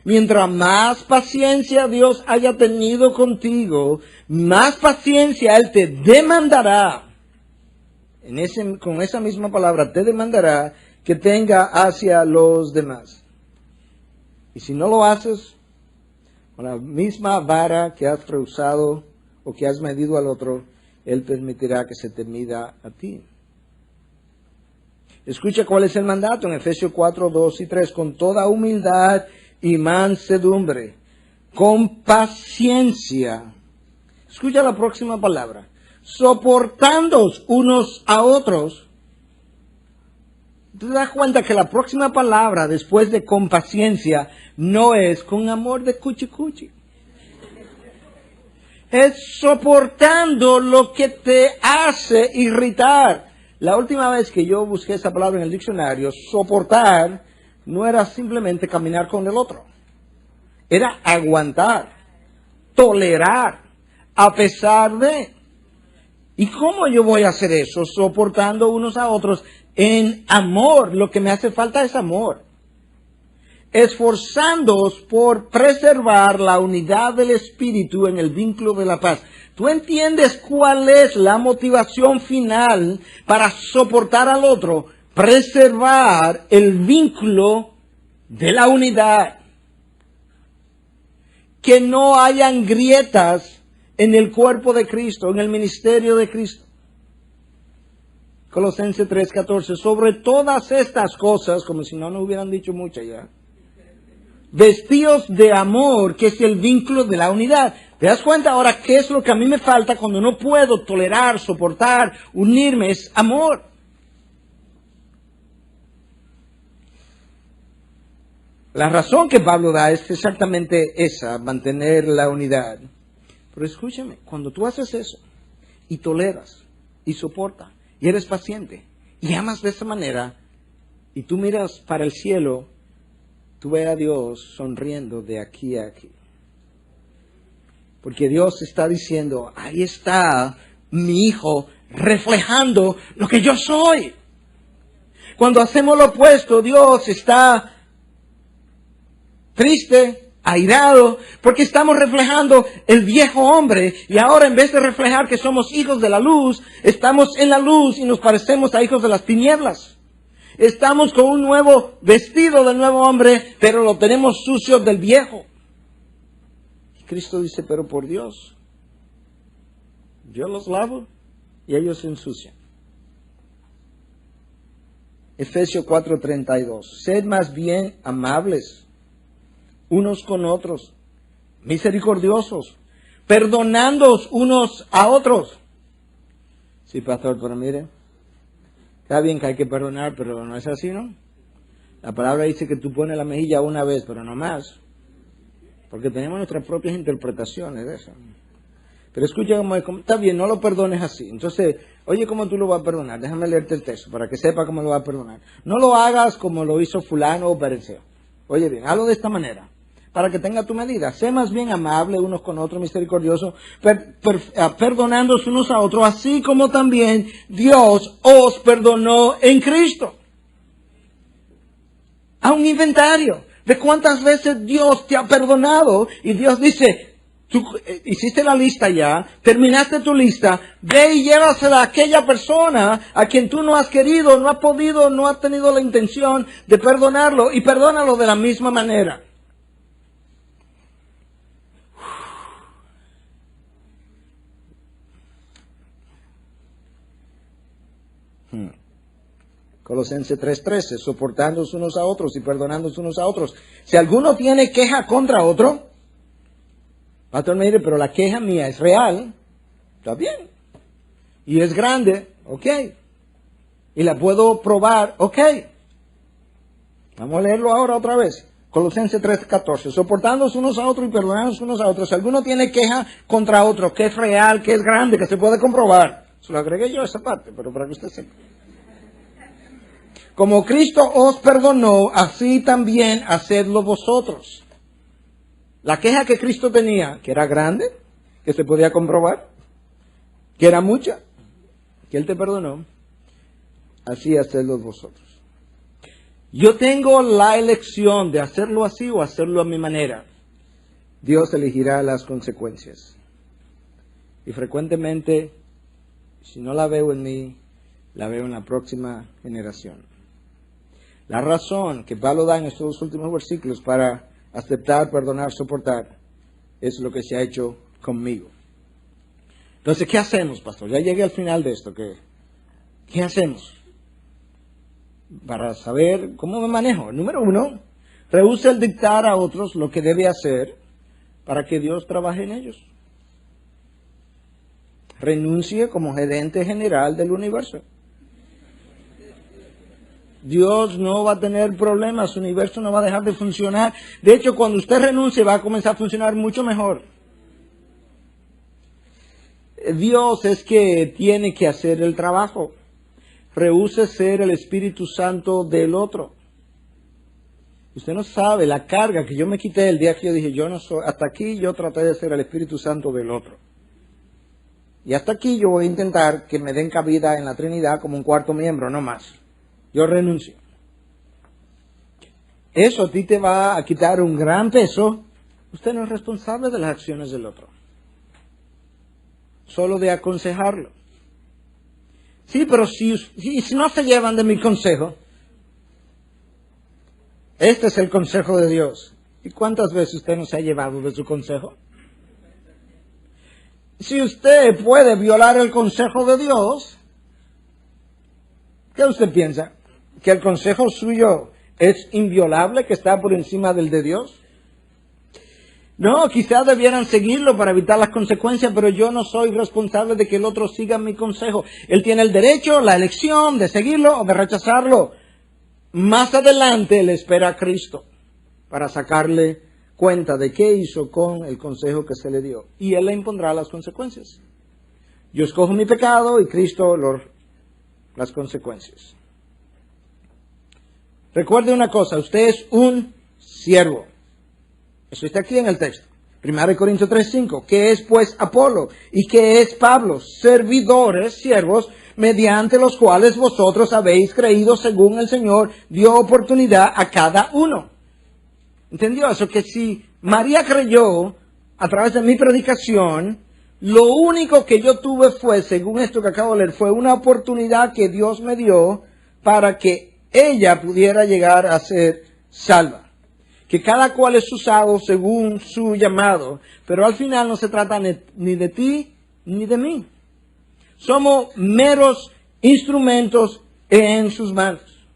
Mientras más paciencia Dios haya tenido contigo, más paciencia Él te demandará. Con esa misma palabra, te demandará que tenga hacia los demás. Y si no lo haces, con la misma vara que has rehusado o que has medido al otro, Él permitirá que se te mida a ti. Escucha cuál es el mandato en Efesios 4, 2 y 3. Con toda humildad y mansedumbre, con paciencia. Escucha la próxima palabra. Soportándoos unos a otros. ¿Te das cuenta que la próxima palabra después de con paciencia no es con amor de cuchi cuchi? Es soportando lo que te hace irritar. La última vez que yo busqué esa palabra en el diccionario, soportar no era simplemente caminar con el otro. Era aguantar, tolerar, a pesar de. ¿Y cómo yo voy a hacer eso? Soportando unos a otros en amor. Lo que me hace falta es amor. Esforzándoos por preservar la unidad del espíritu en el vínculo de la paz. ¿Tú entiendes cuál es la motivación final para soportar al otro? Preservar el vínculo de la unidad. Que no hayan grietas en el cuerpo de Cristo, en el ministerio de Cristo. Colosenses 3:14. Sobre todas estas cosas, como si no nos hubieran dicho muchas ya, vestidos de amor, que es el vínculo de la unidad. ¿Te das cuenta ahora qué es lo que a mí me falta cuando no puedo tolerar, soportar, unirme? Es amor. La razón que Pablo da es exactamente esa, mantener la unidad. Pero escúchame, cuando tú haces eso, y toleras, y soportas, y eres paciente, y amas de esa manera, y tú miras para el cielo, tú ves a Dios sonriendo de aquí a aquí. Porque Dios está diciendo, ahí está mi hijo reflejando lo que yo soy. Cuando hacemos lo opuesto, Dios está triste, airado, porque estamos reflejando el viejo hombre. Y ahora en vez de reflejar que somos hijos de la luz, estamos en la luz y nos parecemos a hijos de las tinieblas. Estamos con un nuevo vestido del nuevo hombre, pero lo tenemos sucio del viejo. Y Cristo dice, pero por Dios, yo los lavo y ellos se ensucian. Efesios 4:32. Sed más bien amables unos con otros, misericordiosos, perdonándoos unos a otros. Sí, pastor, pero mire, está bien que hay que perdonar, pero no es así, ¿no? La palabra dice que tú pones la mejilla una vez, pero no más. Porque tenemos nuestras propias interpretaciones de eso. Pero escucha como está bien, no lo perdones así. Entonces, oye, ¿cómo tú lo vas a perdonar? Déjame leerte el texto para que sepa cómo lo vas a perdonar. No lo hagas como lo hizo fulano o pereceo. Oye bien, hazlo de esta manera, para que tenga tu medida. Sé más bien amable unos con otros, misericordiosos, perdonándoos unos a otros, así como también Dios os perdonó en Cristo. A un inventario de cuántas veces Dios te ha perdonado, y Dios dice, Tú hiciste la lista ya, terminaste tu lista, ve y llévasela a aquella persona a quien tú no has querido, no has podido, no has tenido la intención de perdonarlo, y perdónalo de la misma manera. Colosenses 3:13, soportándonos unos a otros y perdonándonos unos a otros. Si alguno tiene queja contra otro, pastor, mire, pero la queja mía es real, está bien, y es grande, ok, y la puedo probar, ok. Vamos a leerlo ahora otra vez. Colosenses 3:14, soportándonos unos a otros y perdonándonos unos a otros. Si alguno tiene queja contra otro, que es real, que es grande, que se puede comprobar. Se lo agregué yo a esa parte, pero para que usted sepa. Como Cristo os perdonó, así también hacedlo vosotros. La queja que Cristo tenía, que era grande, que se podía comprobar, que era mucha, que Él te perdonó, así hacedlo vosotros. Yo tengo la elección de hacerlo así o hacerlo a mi manera. Dios elegirá las consecuencias. Y frecuentemente, si no la veo en mí, la veo en la próxima generación. La razón que Pablo da en estos dos últimos versículos para aceptar, perdonar, soportar, es lo que se ha hecho conmigo. Entonces, ¿qué hacemos, pastor? Ya llegué al final de esto. ¿Qué hacemos? Para saber cómo me manejo. Número 1, rehúsa el dictar a otros lo que debe hacer para que Dios trabaje en ellos. Renuncie como gerente general del universo. Dios no va a tener problemas, su universo no va a dejar de funcionar. De hecho, cuando usted renuncie va a comenzar a funcionar mucho mejor. Dios es que tiene que hacer el trabajo. Rehúse ser el Espíritu Santo del otro. Usted no sabe la carga que yo me quité el día que yo dije, yo no soy, hasta aquí yo traté de ser el Espíritu Santo del otro. Y hasta aquí yo voy a intentar que me den cabida en la Trinidad como un cuarto miembro, no más. Yo renuncio. Eso a ti te va a quitar un gran peso. Usted no es responsable de las acciones del otro. Solo de aconsejarlo. Sí, pero si no se llevan de mi consejo, este es el consejo de Dios. ¿Y cuántas veces usted no se ha llevado de su consejo? Si usted puede violar el consejo de Dios, ¿qué usted piensa? ¿Que el consejo suyo es inviolable, que está por encima del de Dios? No, quizás debieran seguirlo para evitar las consecuencias, pero yo no soy responsable de que el otro siga mi consejo. Él tiene el derecho, la elección de seguirlo o de rechazarlo. Más adelante le espera a Cristo para sacarle cuenta de qué hizo con el consejo que se le dio. Y Él le impondrá las consecuencias. Yo escojo mi pecado y Cristo las consecuencias. Recuerde una cosa, usted es un siervo. Eso está aquí en el texto. 1 Corintios 3:5. ¿Qué es pues Apolo? ¿Y qué es Pablo? Servidores, siervos, mediante los cuales vosotros habéis creído según el Señor dio oportunidad a cada uno. ¿Entendió eso? Que si María creyó a través de mi predicación, lo único que yo tuve fue, según esto que acabo de leer, fue una oportunidad que Dios me dio para que ella pudiera llegar a ser salva. Que cada cual es usado según su llamado, pero al final no se trata ni de ti ni de mí. Somos meros instrumentos en sus manos.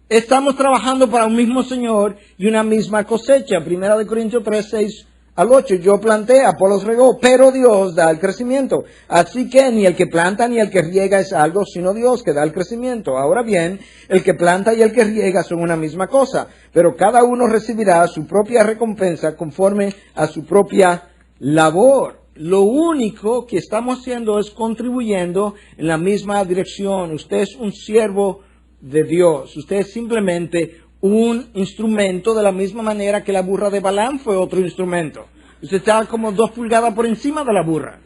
Estamos trabajando para un mismo Señor y una misma cosecha. 1 Corintios 3:6-8. Yo planté, Apolos regó, pero Dios da el crecimiento. Así que ni el que planta ni el que riega es algo, sino Dios que da el crecimiento. Ahora bien, el que planta y el que riega son una misma cosa, pero cada uno recibirá su propia recompensa conforme a su propia labor. Lo único que estamos haciendo es contribuyendo en la misma dirección. Usted es un siervo de Dios. Usted es simplemente un instrumento, de la misma manera que la burra de Balaam fue otro instrumento. Usted está como 2 pulgadas por encima de la burra.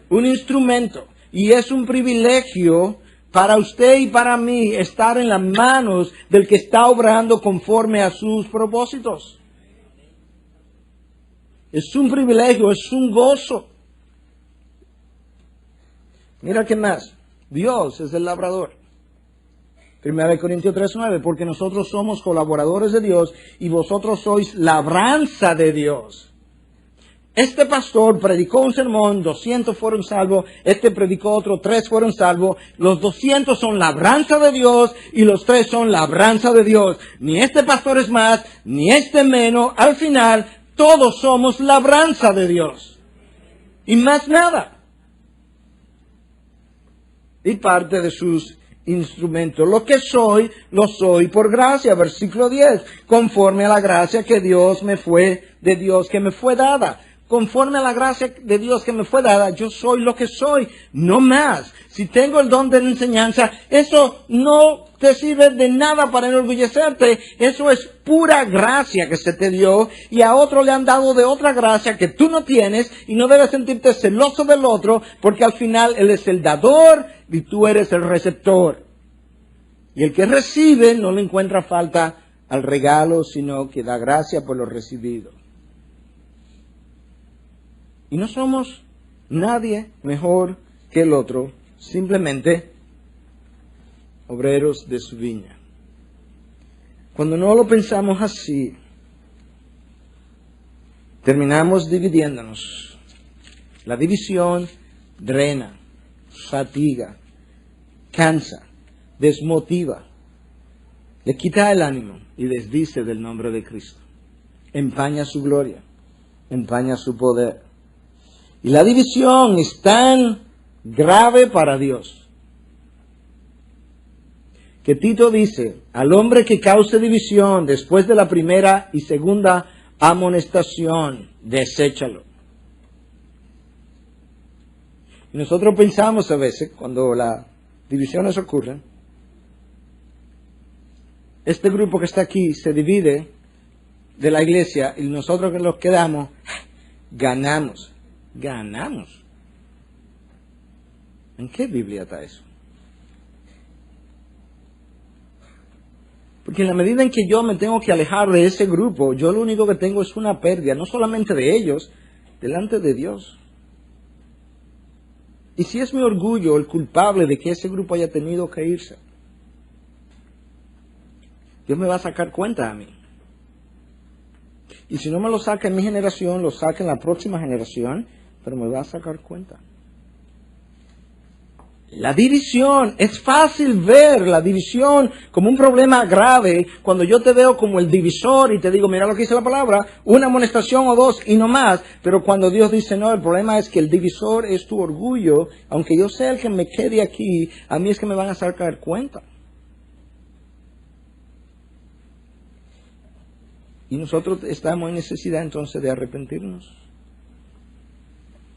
Un instrumento. Y es un privilegio para usted y para mí estar en las manos del que está obrando conforme a sus propósitos. es un privilegio, es un gozo. Mira qué más. Dios es el labrador. 1 Corintios 3:9, porque nosotros somos colaboradores de Dios y vosotros sois labranza de Dios. Este pastor predicó un sermón, 200 fueron salvos, este predicó otro, 3 fueron salvos, los 200 son labranza de Dios y los 3 son labranza de Dios. Ni este pastor es más, ni este menos, al final todos somos labranza de Dios. Y más nada. Y parte de sus instrumentos. Lo que soy, lo soy por gracia. Versículo 10. Conforme a la gracia que Dios me fue, de Dios que me fue dada. Conforme a la gracia de Dios que me fue dada, yo soy lo que soy, no más. Si tengo el don de la enseñanza, eso no te sirve de nada para enorgullecerte. Eso es pura gracia que se te dio y a otro le han dado de otra gracia que tú no tienes y no debes sentirte celoso del otro porque al final él es el dador y tú eres el receptor. Y el que recibe no le encuentra falta al regalo, sino que da gracia por lo recibido. Y no somos nadie mejor que el otro, simplemente obreros de su viña. Cuando no lo pensamos así, terminamos dividiéndonos. La división drena, fatiga, cansa, desmotiva, le quita el ánimo y desdice del nombre de Cristo. Empaña su gloria, empaña su poder. Y la división es tan grave para Dios que Tito dice, al hombre que cause división después de la primera y segunda amonestación, deséchalo. Y nosotros pensamos a veces, cuando las divisiones ocurren, este grupo que está aquí se divide de la iglesia y nosotros que nos quedamos, ganamos. Ganamos. ¿En qué Biblia está eso? Porque en la medida en que yo me tengo que alejar de ese grupo, yo lo único que tengo es una pérdida, no solamente de ellos, delante de Dios. Y si es mi orgullo el culpable de que ese grupo haya tenido que irse, Dios me va a sacar cuenta a mí. Y si no me lo saca en mi generación, lo saca en la próxima generación, pero me va a sacar cuenta. La división, es fácil ver la división como un problema grave cuando yo te veo como el divisor y te digo, mira lo que dice la palabra, una amonestación o dos y no más, pero cuando Dios dice, no, el problema es que el divisor es tu orgullo, aunque yo sea el que me quede aquí, a mí es que me van a sacar cuenta. Y nosotros estamos en necesidad entonces de arrepentirnos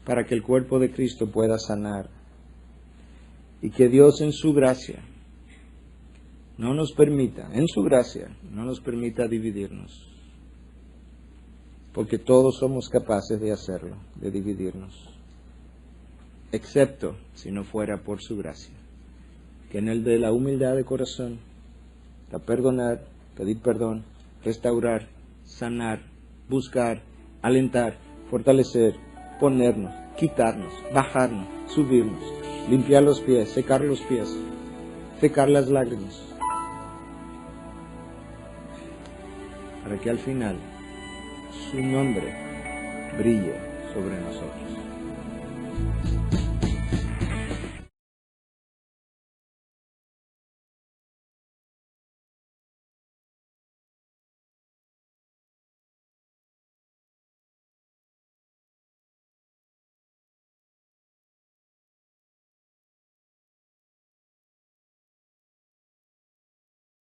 para que el cuerpo de Cristo pueda sanar y que Dios en su gracia no nos permita, en su gracia, no nos permita dividirnos, porque todos somos capaces de hacerlo, de dividirnos, excepto si no fuera por su gracia, que en el de la humildad de corazón, a perdonar, pedir perdón, restaurar, sanar, buscar, alentar, fortalecer, ponernos, quitarnos, bajarnos, subirnos, limpiar los pies, secar las lágrimas, para que al final su nombre brille sobre nosotros.